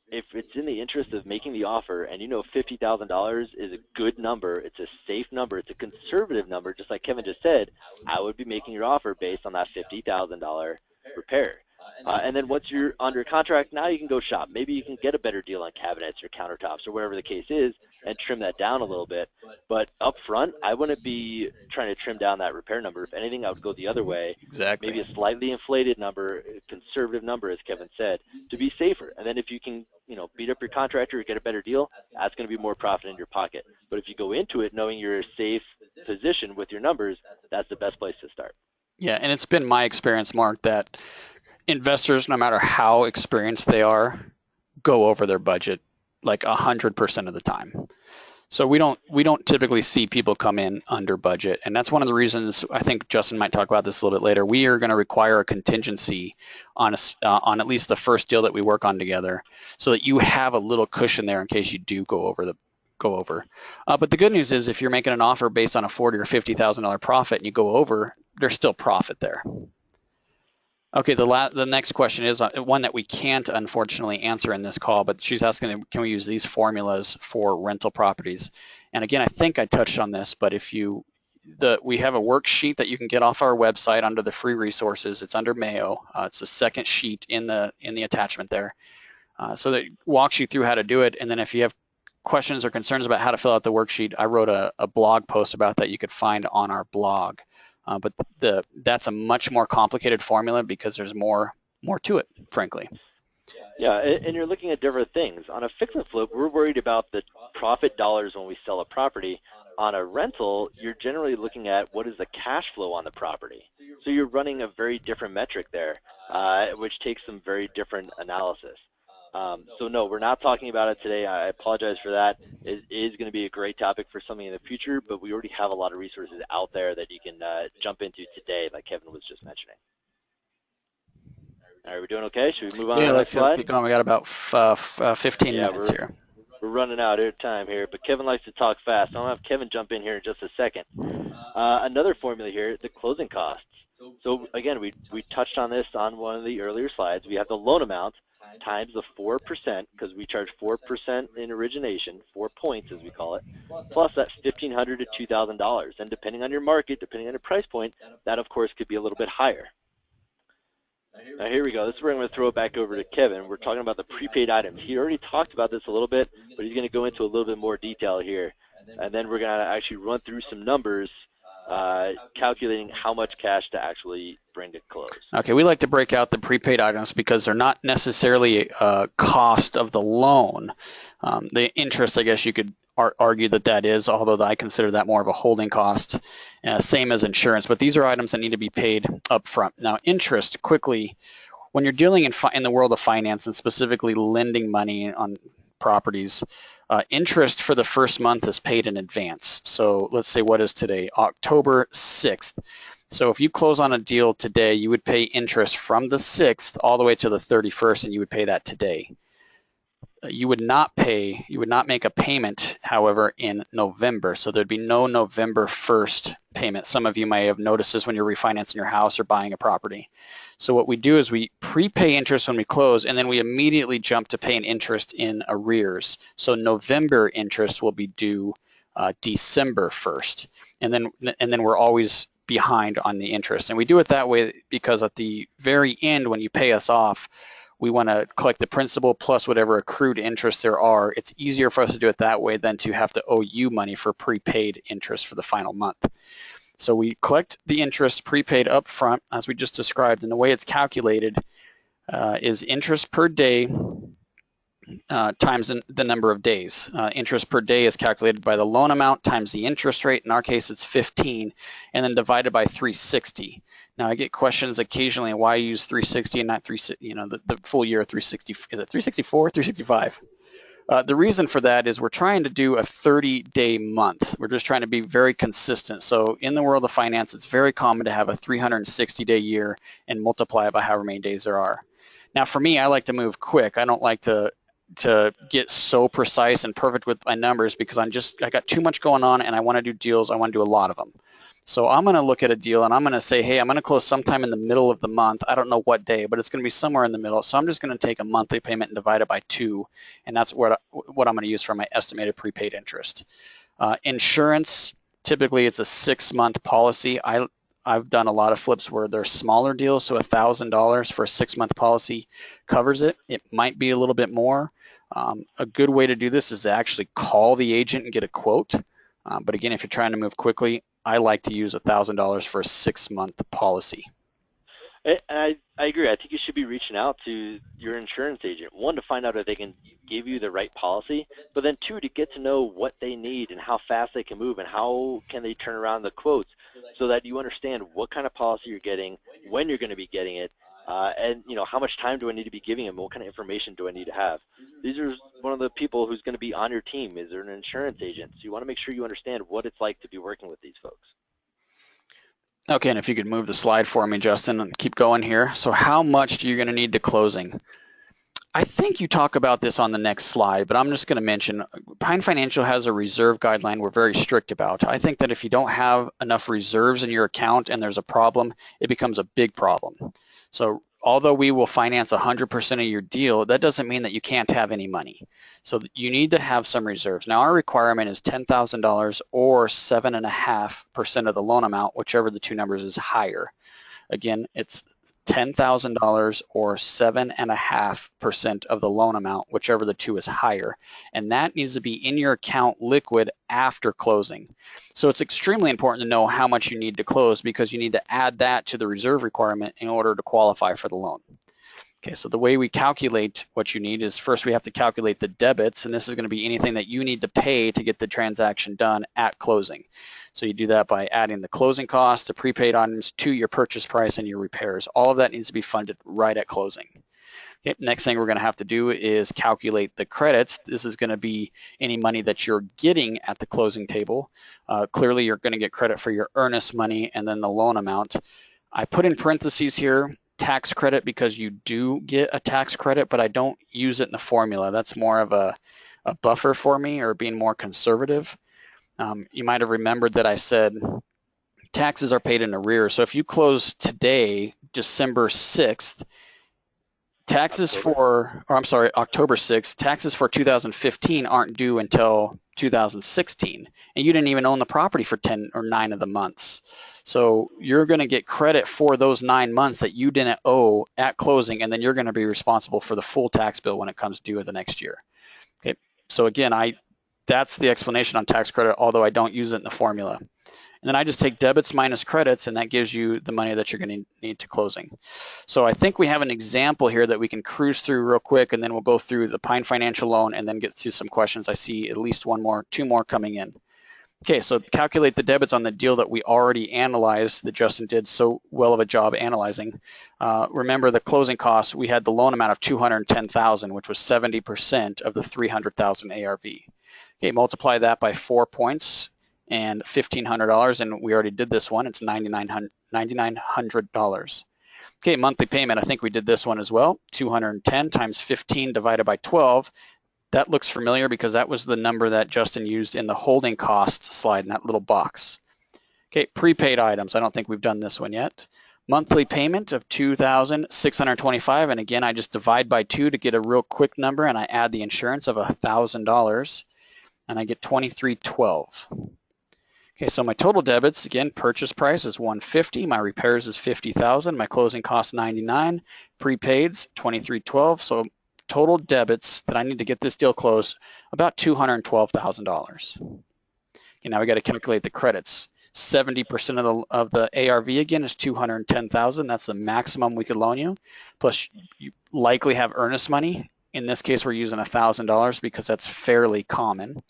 If it's in the interest of making the offer and $50,000 is a good number, it's a safe number, it's a conservative number, just like Kevin just said, I would be making your offer based on that $50,000 repair. And then once you're under contract, now you can go shop. Maybe you can get a better deal on cabinets or countertops or whatever the case is and trim that down a little bit. But up front, I wouldn't be trying to trim down that repair number. If anything, I would go the other way. Exactly. Maybe a slightly inflated number, a conservative number, as Kevin said, to be safer. And then if you can, beat up your contractor or get a better deal, that's going to be more profit in your pocket. But if you go into it knowing you're in a safe position with your numbers, that's the best place to start. Yeah, and it's been my experience, Mark, that investors, no matter how experienced they are, go over their budget like 100% of the time. So we don't typically see people come in under budget, and that's one of the reasons I think Justin might talk about this a little bit later. We are going to require a contingency on at least the first deal that we work on together, so that you have a little cushion there in case you do go over. But the good news is, if you're making an offer based on a $40,000 or $50,000 profit and you go over, there's still profit there. Okay, the next question is one that we can't unfortunately answer in this call, but she's asking, can we use these formulas for rental properties? And again, I think I touched on this, but we have a worksheet that you can get off our website under the free resources. It's under Mayo. It's the second sheet in the attachment there. So that walks you through how to do it. And then if you have questions or concerns about how to fill out the worksheet, I wrote a blog post about that you could find on our blog. But that's a much more complicated formula because there's more to it, frankly. Yeah, and you're looking at different things. On a fix and flip, we're worried about the profit dollars when we sell a property. On a rental, you're generally looking at what is the cash flow on the property. So you're running a very different metric there, which takes some very different analysis. So no, we're not talking about it today. I apologize for that. It is going to be a great topic for something in the future, but we already have a lot of resources out there that you can jump into today, like Kevin was just mentioning. All right, we're doing okay? Should we move on to the next slide? Let's keep going. We got about 15 minutes here. We're running out of time here, but Kevin likes to talk fast. So I'll have Kevin jump in here in just a second. Another formula here, the closing costs. So again, we touched on this on one of the earlier slides. We have the loan amount times the 4%, because we charge 4% in origination, 4 points as we call it, plus that $1,500 to $2,000. And depending on your market, depending on your price point, that of course could be a little bit higher. Now here we go. This is where I'm going to throw it back over to Kevin. We're talking about the prepaid items. He already talked about this a little bit, but he's going to go into a little bit more detail here. And then we're going to actually run through some numbers, calculating how much cash to actually bring to close. Okay, we like to break out the prepaid items because they're not necessarily a cost of the loan. The interest, I guess you could argue that is, although I consider that more of a holding cost, same as insurance. But these are items that need to be paid up front. Now, interest, quickly, when you're dealing in the world of finance and specifically lending money on properties, interest for the first month is paid in advance. So let's say, what is today? October 6th. So if you close on a deal today, you would pay interest from the 6th all the way to the 31st, and you would pay that today. You would not make a payment, however, in November. So there'd be no November 1st payment. Some of you may have noticed this when you're refinancing your house or buying a property. So what we do is we prepay interest when we close, and then we immediately jump to paying interest in arrears. So November interest will be due December 1st, and then we're always behind on the interest. And we do it that way because at the very end, when you pay us off, we want to collect the principal plus whatever accrued interest there are. It's easier for us to do it that way than to have to owe you money for prepaid interest for the final month. So we collect the interest prepaid up front, as we just described, and the way it's calculated is interest per day times the number of days. Interest per day is calculated by the loan amount times the interest rate. In our case, it's 15, and then divided by 360. Now, I get questions occasionally why I use 360 and not the full year 360. Is it 364, 365? The reason for that is we're trying to do a 30-day month. We're just trying to be very consistent. So in the world of finance, it's very common to have a 360-day year and multiply it by however many days there are. Now, for me, I like to move quick. I don't like to get so precise and perfect with my numbers because I got too much going on and I want to do deals. I want to do a lot of them. So I'm going to look at a deal and I'm going to say, hey, I'm going to close sometime in the middle of the month. I don't know what day, but it's going to be somewhere in the middle. So I'm just going to take a monthly payment and divide it by 2, and that's what I'm going to use for my estimated prepaid interest. Insurance, typically it's a 6-month policy. I've done a lot of flips where they're smaller deals, so $1,000 for a 6-month policy covers it. It might be a little bit more. A good way to do this is to actually call the agent and get a quote. But again, if you're trying to move quickly, I like to use $1,000 for a 6-month policy. I agree. I think you should be reaching out to your insurance agent. 1, to find out if they can give you the right policy, but then 2, to get to know what they need and how fast they can move and how can they turn around the quotes so that you understand what kind of policy you're getting, when you're going to be getting it, and how much time do I need to be giving them, what kind of information do I need to have. These are one of the people who's going to be on your team is an insurance agent. So you want to make sure you understand what it's like to be working with these folks. Okay, and if you could move the slide for me, Justin, and keep going here. So how much are you going to need to closing? I think you talk about this on the next slide, but I'm just going to mention Pine Financial has a reserve guideline we're very strict about. I think that if you don't have enough reserves in your account and there's a problem, it becomes a big problem. So although we will finance 100% of your deal, that doesn't mean that you can't have any money. So you need to have some reserves. Now our requirement is $10,000 or 7.5% of the loan amount, whichever the two numbers is higher. Again, it's $10,000 or 7.5% of the loan amount, whichever the two is higher. And that needs to be in your account liquid after closing. So it's extremely important to know how much you need to close because you need to add that to the reserve requirement in order to qualify for the loan. Okay, so the way we calculate what you need is first we have to calculate the debits, and this is going to be anything that you need to pay to get the transaction done at closing. So you do that by adding the closing costs, the prepaid items to your purchase price and your repairs. All of that needs to be funded right at closing. Okay, next thing we're going to have to do is calculate the credits. This is going to be any money that you're getting at the closing table. Clearly, you're going to get credit for your earnest money and then the loan amount. I put in parentheses here tax credit because you do get a tax credit, but I don't use it in the formula. That's more of a buffer for me or being more conservative. You might have remembered that I said taxes are paid in arrears. So if you close today, December 6th, October 6th, taxes for 2015 aren't due until 2016, and you didn't even own the property for 10 or 9 of the months. So you're going to get credit for those 9 months that you didn't owe at closing, and then you're going to be responsible for the full tax bill when it comes due the next year. Okay, so again, that's the explanation on tax credit, although I don't use it in the formula. And then I just take debits minus credits, and that gives you the money that you're going to need to closing. So I think we have an example here that we can cruise through real quick, and then we'll go through the Pine Financial loan and then get through some questions. I see at least 2 more coming in. Okay, so calculate the debits on the deal that we already analyzed that Justin did so well of a job analyzing. Remember the closing costs, we had the loan amount of $210,000, which was 70% of the $300,000 ARV. Okay, multiply that by 4 points and $1,500, and we already did this one. It's $9,900. Okay, monthly payment, I think we did this one as well. 210 times 15 divided by 12. That looks familiar because that was the number that Justin used in the holding costs slide in that little box. Okay, prepaid items. I don't think we've done this one yet. Monthly payment of $2,625, and again, I just divide by 2 to get a real quick number, and I add the insurance of $1,000, and I get $2,312. Okay, so my total debits, again, purchase price is $150, my repairs is $50,000, my closing cost $99, prepaids $2,312, so total debits that I need to get this deal closed, about $212,000. Okay, now we got to calculate the credits. 70% of the ARV again is $210,000. That's the maximum we could loan you. Plus, you likely have earnest money. In this case, we're using $1,000 because that's fairly common,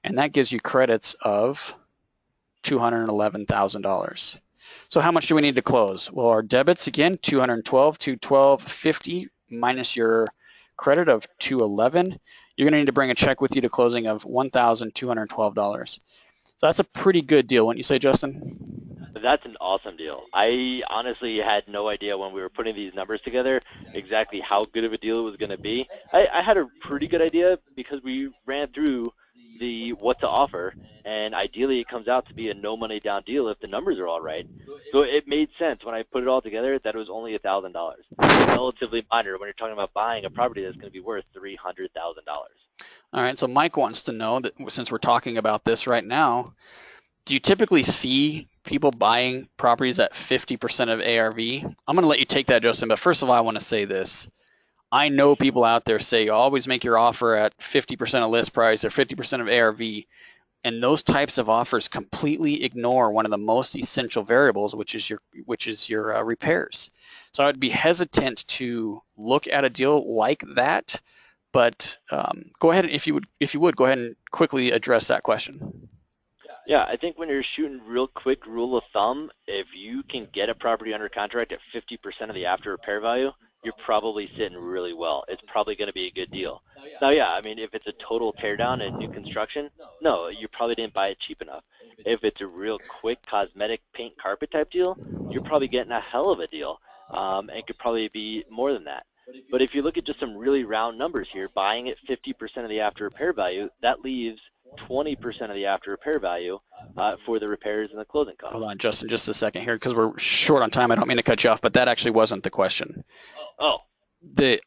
and that gives you credits of $211,000. So how much do we need to close? Well, our debits again, 212,50 minus your credit of 211. You're going to need to bring a check with you to closing of $1,212. So that's a pretty good deal, wouldn't you say, Justin? That's an awesome deal. I honestly had no idea when we were putting these numbers together exactly how good of a deal it was going to be. I had a pretty good idea because we ran through the what to offer, and ideally it comes out to be a no money down deal if the numbers are all right. So it made sense when I put it all together that it was only $1,000. Relatively minor when you're talking about buying a property that's going to be worth $300,000. All right, so Mike wants to know that since we're talking about this right now, do you typically see people buying properties at 50% of ARV? I'm going to let you take that, Justin, but first of all, I want to say this. I know people out there say you always make your offer at 50% of list price or 50% of ARV, and those types of offers completely ignore one of the most essential variables, which is your repairs. So I'd be hesitant to look at a deal like that, but go ahead, if you would go ahead and quickly address that question. Yeah, I think when you're shooting real quick rule of thumb, if you can get a property under contract at 50% of the after repair value, you're probably sitting really well. It's probably going to be a good deal. Now, yeah, I mean, if it's a total teardown and new construction, no, you probably didn't buy it cheap enough. If it's a real quick cosmetic paint carpet type deal, you're probably getting a hell of a deal, and could probably be more than that. But if you look at just some really round numbers here, buying at 50% of the after repair value, that leaves 20% of the after repair value for the repairs and the closing costs. Hold on, Justin, just a second here, because we're short on time. I don't mean to cut you off, but that actually wasn't the question. Oh.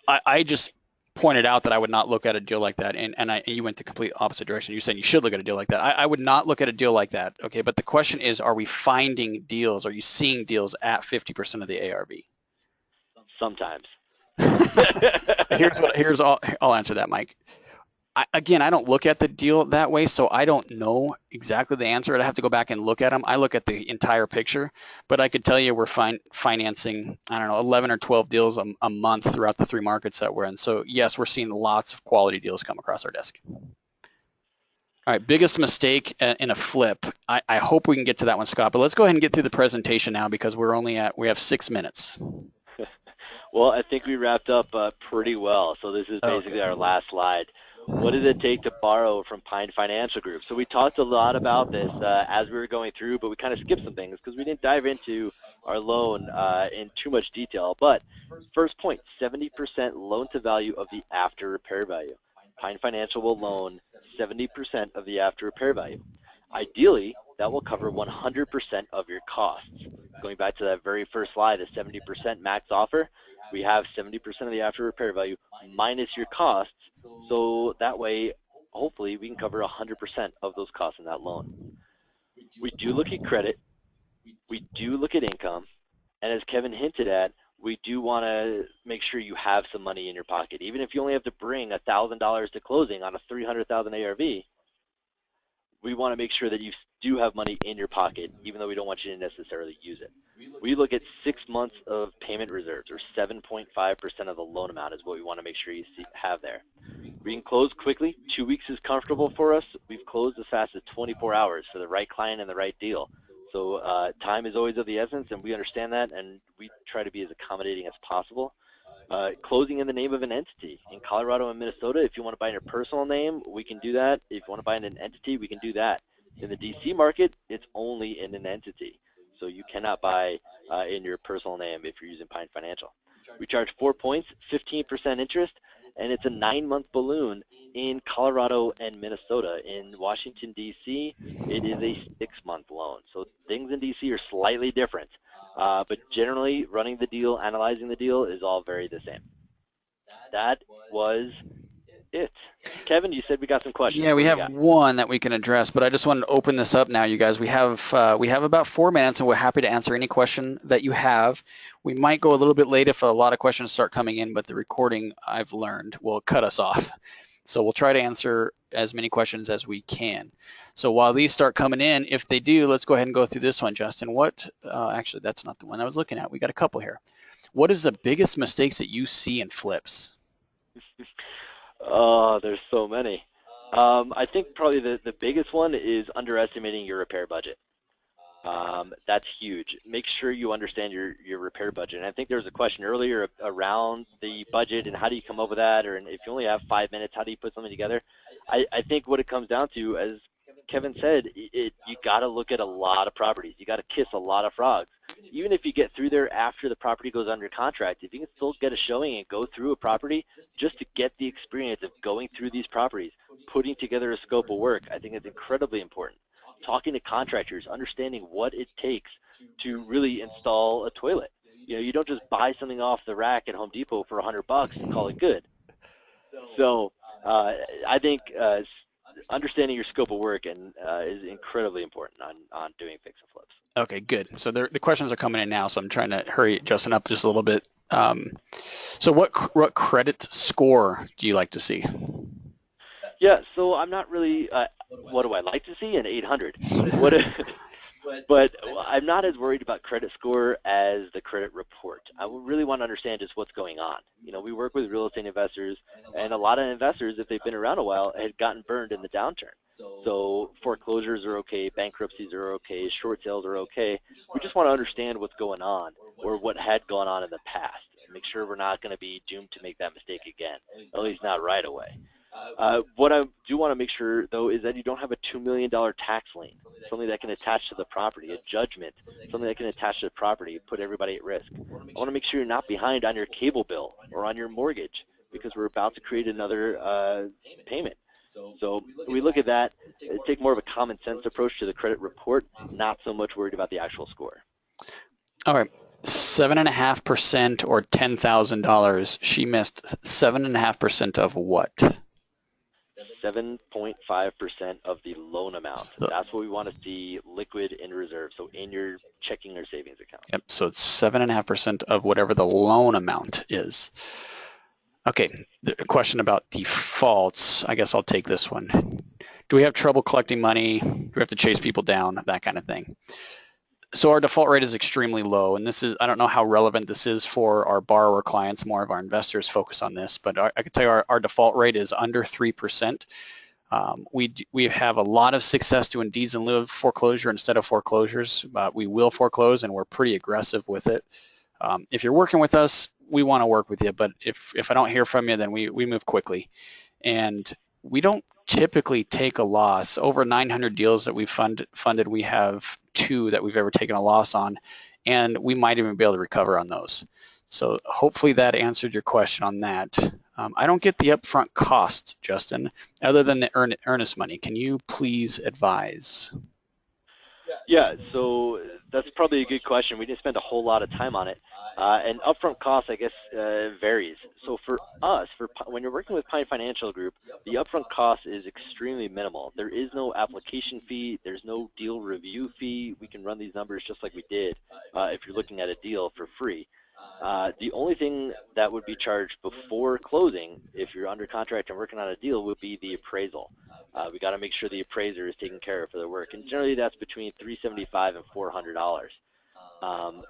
I just pointed out that I would not look at a deal like that, and you went the complete opposite direction. You said you should look at a deal like that. I would not look at a deal like that, okay? But the question is, are we finding deals? Are you seeing deals at 50% of the ARV? Sometimes. I'll answer that, Mike. Again, I don't look at the deal that way, so I don't know exactly the answer. I'd have to go back and look at them. I look at the entire picture, but I could tell you we're financing, I don't know, 11 or 12 deals a month throughout the 3 markets that we're in. So yes, we're seeing lots of quality deals come across our desk. All right, biggest mistake in a flip. I hope we can get to that one, Scott, but let's go ahead and get through the presentation now because we have 6 minutes. Well, I think we wrapped up pretty well. So this is basically our last slide. What does it take to borrow from Pine Financial Group? So we talked a lot about this as we were going through, but we kind of skipped some things because we didn't dive into our loan in too much detail. But first point, 70% loan to value of the after repair value. Pine Financial will loan 70% of the after repair value. Ideally, that will cover 100% of your costs. Going back to that very first slide, the 70% max offer, we have 70% of the after repair value minus your costs. So that way, hopefully, we can cover 100% of those costs in that loan. We do look at credit. We do look at income. And as Kevin hinted at, we do want to make sure you have some money in your pocket. Even if you only have to bring $1,000 to closing on a $300,000 ARV, we want to make sure that you do have money in your pocket, even though we don't want you to necessarily use it. We look at 6 months of payment reserves, or 7.5% of the loan amount is what we want to make sure you have there. We can close quickly. 2 weeks is comfortable for us. We've closed as fast as 24 hours for the right client and the right deal. So time is always of the essence, and we understand that, and we try to be as accommodating as possible. Closing in the name of an entity. In Colorado and Minnesota, if you want to buy in your personal name, we can do that. If you want to buy in an entity, we can do that. In the DC market, it's only in an entity. So you cannot buy in your personal name if you're using Pine Financial. We charge 4 points, 15% interest, and it's a 9-month balloon in Colorado and Minnesota. In Washington, D.C., it is a 6-month loan. So things in D.C. are slightly different, but generally running the deal, analyzing the deal is all very the same. That was it. Kevin, you said we got some questions. Yeah, What we do we have got? one that we can address, but I just wanted to open this up now, you guys. We have about 4 minutes, and we're happy to answer any question that you have. We might go a little bit late if a lot of questions start coming in, but the recording, I've learned, will cut us off. So we'll try to answer as many questions as we can. So while these start coming in, if they do, let's go ahead and go through this one, Justin. Actually, that's not the one I was looking at. We got a couple here. What is the biggest mistakes that you see in flips? Oh, there's so many. I think probably the biggest one is underestimating your repair budget. That's huge. Make sure you understand your repair budget. And I think there was a question earlier around the budget and how do you come up with that, or if you only have 5 minutes, how do you put something together? I think what it comes down to, as Kevin said, you got to look at a lot of properties. You got to kiss a lot of frogs. Even if you get through there after the property goes under contract, if you can still get a showing and go through a property just to get the experience of going through these properties, putting together a scope of work, I think it's incredibly important. Talking to contractors, understanding what it takes to really install a toilet. You know, you don't just buy something off the rack at Home Depot for $100 and call it good. So I think understanding your scope of work is incredibly important on doing fix and flips. Okay, good. So the questions are coming in now, so I'm trying to hurry Justin up just a little bit. So what credit score do you like to see? Yeah, so I'm not really, what do I like to see? An 800. But I'm not as worried about credit score as the credit report. I really want to understand just what's going on. You know, we work with real estate investors, and a lot of investors, if they've been around a while, had gotten burned in the downturn. So foreclosures are okay, bankruptcies are okay, short sales are okay. We just want to understand what's going on or what had gone on in the past. Make sure we're not going to be doomed to make that mistake again, at least not right away. What I do want to make sure, though, is that you don't have a $2 million tax lien, something that can attach to the property, a judgment, something that can attach to the property, put everybody at risk. I want to make sure you're not behind on your cable bill or on your mortgage because we're about to create another payment. So we look at that, take more of a common sense approach to the credit report, not so much worried about the actual score. All right. 7.5% or $10,000. She missed 7.5% of what? 7.5% of the loan amount. That's what we want to see liquid in reserve, so in your checking or savings account. Yep, so it's 7.5% of whatever the loan amount is. Okay, the question about defaults, I guess I'll take this one. Do we have trouble collecting money? Do we have to chase people down? That kind of thing. So our default rate is extremely low, and this is, I don't know how relevant this is for our borrower clients. More of our investors focus on this, but I can tell you our default rate is under 3%. We have a lot of success doing deeds in lieu of foreclosure instead of foreclosures. We will foreclose, and we're pretty aggressive with it. If you're working with us, we want to work with you, but if I don't hear from you, then we move quickly. And we don't typically take a loss. Over 900 deals that we've funded, we have 2 that we've ever taken a loss on, and we might even be able to recover on those. So hopefully that answered your question on that. I don't get the upfront cost, Justin, other than the earnest money. Can you please advise? Yeah, so that's probably a good question. We didn't spend a whole lot of time on it. And upfront cost, I guess, varies. So for us, when you're working with Pine Financial Group, the upfront cost is extremely minimal. There is no application fee. There's no deal review fee. We can run these numbers just like we did if you're looking at a deal for free. The only thing that would be charged before closing, if you're under contract and working on a deal, would be the appraisal. We got to make sure the appraiser is taken care of for their work, and generally that's between $375 and $400.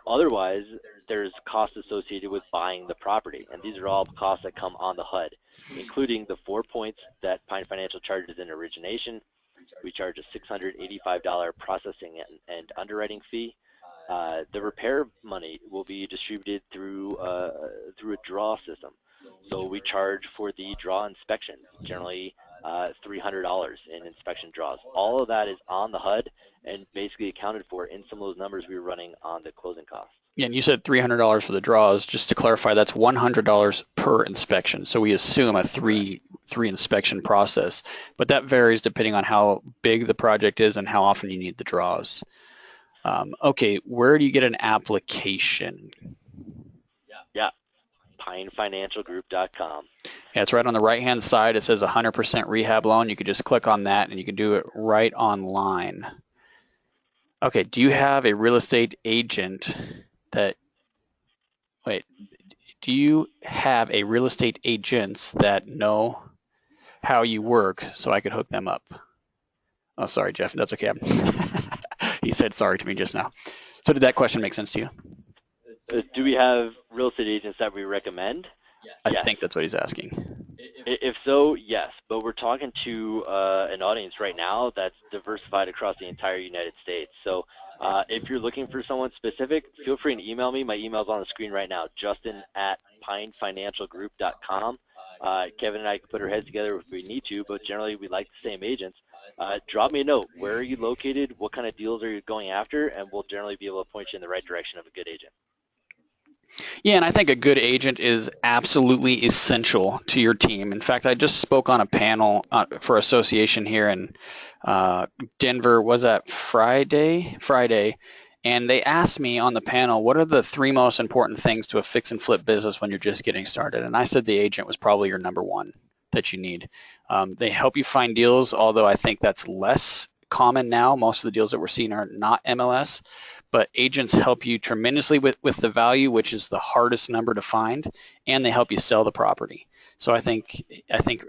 Otherwise, there's costs associated with buying the property, and these are all costs that come on the HUD, including the 4 points that Pine Financial charges in origination. We charge a $685 processing and underwriting fee. The repair money will be distributed through a draw system. So we charge for the draw inspection, generally $300 in inspection draws. All of that is on the HUD and basically accounted for in some of those numbers we were running on the closing costs. Yeah, and you said $300 for the draws. Just to clarify, that's $100 per inspection. So we assume a three inspection process, but that varies depending on how big the project is and how often you need the draws. Okay, where do you get an application? Yeah, pinefinancialgroup.com. Yeah, it's right on the right-hand side. It says 100% rehab loan. You could just click on that and you can do it right online. Okay, do you have a real estate agent that, wait, do you have a real estate agents that know how you work so I could hook them up? Oh, sorry, Jeff, that's okay. He said sorry to me just now. So did that question make sense to you? Do we have real estate agents that we recommend? I think that's what he's asking. If so, yes, but we're talking to an audience right now that's diversified across the entire United States. So if you're looking for someone specific, feel free to email me. My email's on the screen right now, justin@pinefinancialgroup.com. Kevin and I can put our heads together if we need to, but generally we like the same agents. Drop me a note. Where are you located? What kind of deals are you going after? And we'll generally be able to point you in the right direction of a good agent. Yeah, and I think a good agent is absolutely essential to your team. In fact, I just spoke on a panel for association here in Denver. Was that Friday? Friday. And they asked me on the panel, what are the 3 most important things to a fix and flip business when you're just getting started? And I said the agent was probably your number one that you need. They help you find deals, although I think that's less common now. Most of the deals that we're seeing are not MLS, but agents help you tremendously with the value, which is the hardest number to find, and they help you sell the property. So I think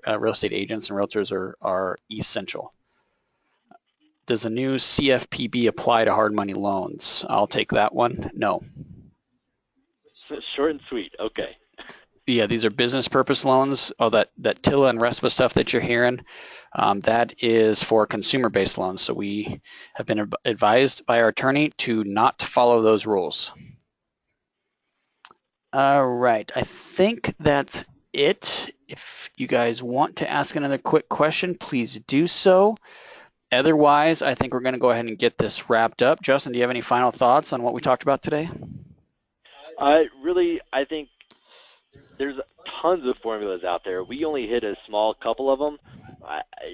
real estate agents and realtors are essential. Does a new CFPB apply to hard money loans? I'll take that one. No. Short and sweet. Okay. Yeah, these are business purpose loans. Oh, that TILA and RESPA stuff that you're hearing, that is for consumer-based loans. So we have been advised by our attorney to not follow those rules. All right, I think that's it. If you guys want to ask another quick question, please do so. Otherwise, I think we're going to go ahead and get this wrapped up. Justin, do you have any final thoughts on what we talked about today? Really, I think there's tons of formulas out there. We only hit a small couple of them.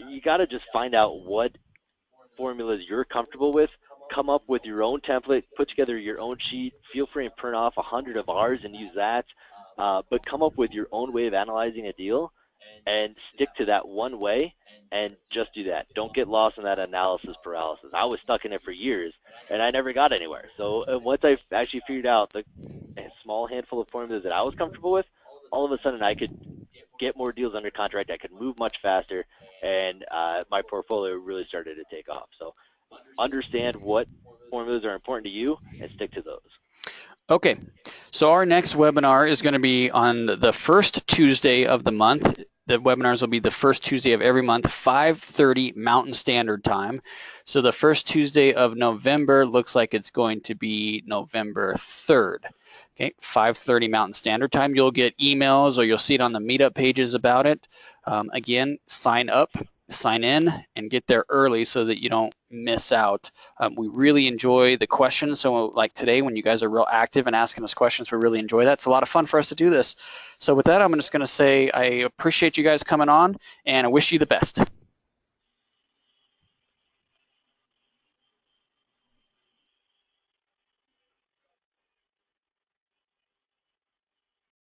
You got to just find out what formulas you're comfortable with. Come up with your own template, put together your own sheet. Feel free to print off 100 of ours and use that. But come up with your own way of analyzing a deal and stick to that one way and just do that. Don't get lost in that analysis paralysis. I was stuck in it for years and I never got anywhere. So once I actually figured out the small handful of formulas that I was comfortable with, all of a sudden I could get more deals under contract. I could move much faster, and my portfolio really started to take off. So understand what formulas are important to you and stick to those. Okay, so our next webinar is going to be on the first Tuesday of the month. The webinars will be the first Tuesday of every month, 5:30 Mountain Standard Time. So the first Tuesday of November looks like it's going to be November 3rd. Okay, 5:30 Mountain Standard Time. You'll get emails or you'll see it on the meetup pages about it. Again, sign up, sign in, and get there early so that you don't miss out. We really enjoy the questions. So like today, when you guys are real active and asking us questions, we really enjoy that. It's a lot of fun for us to do this. So with that, I'm just going to say I appreciate you guys coming on, and I wish you the best.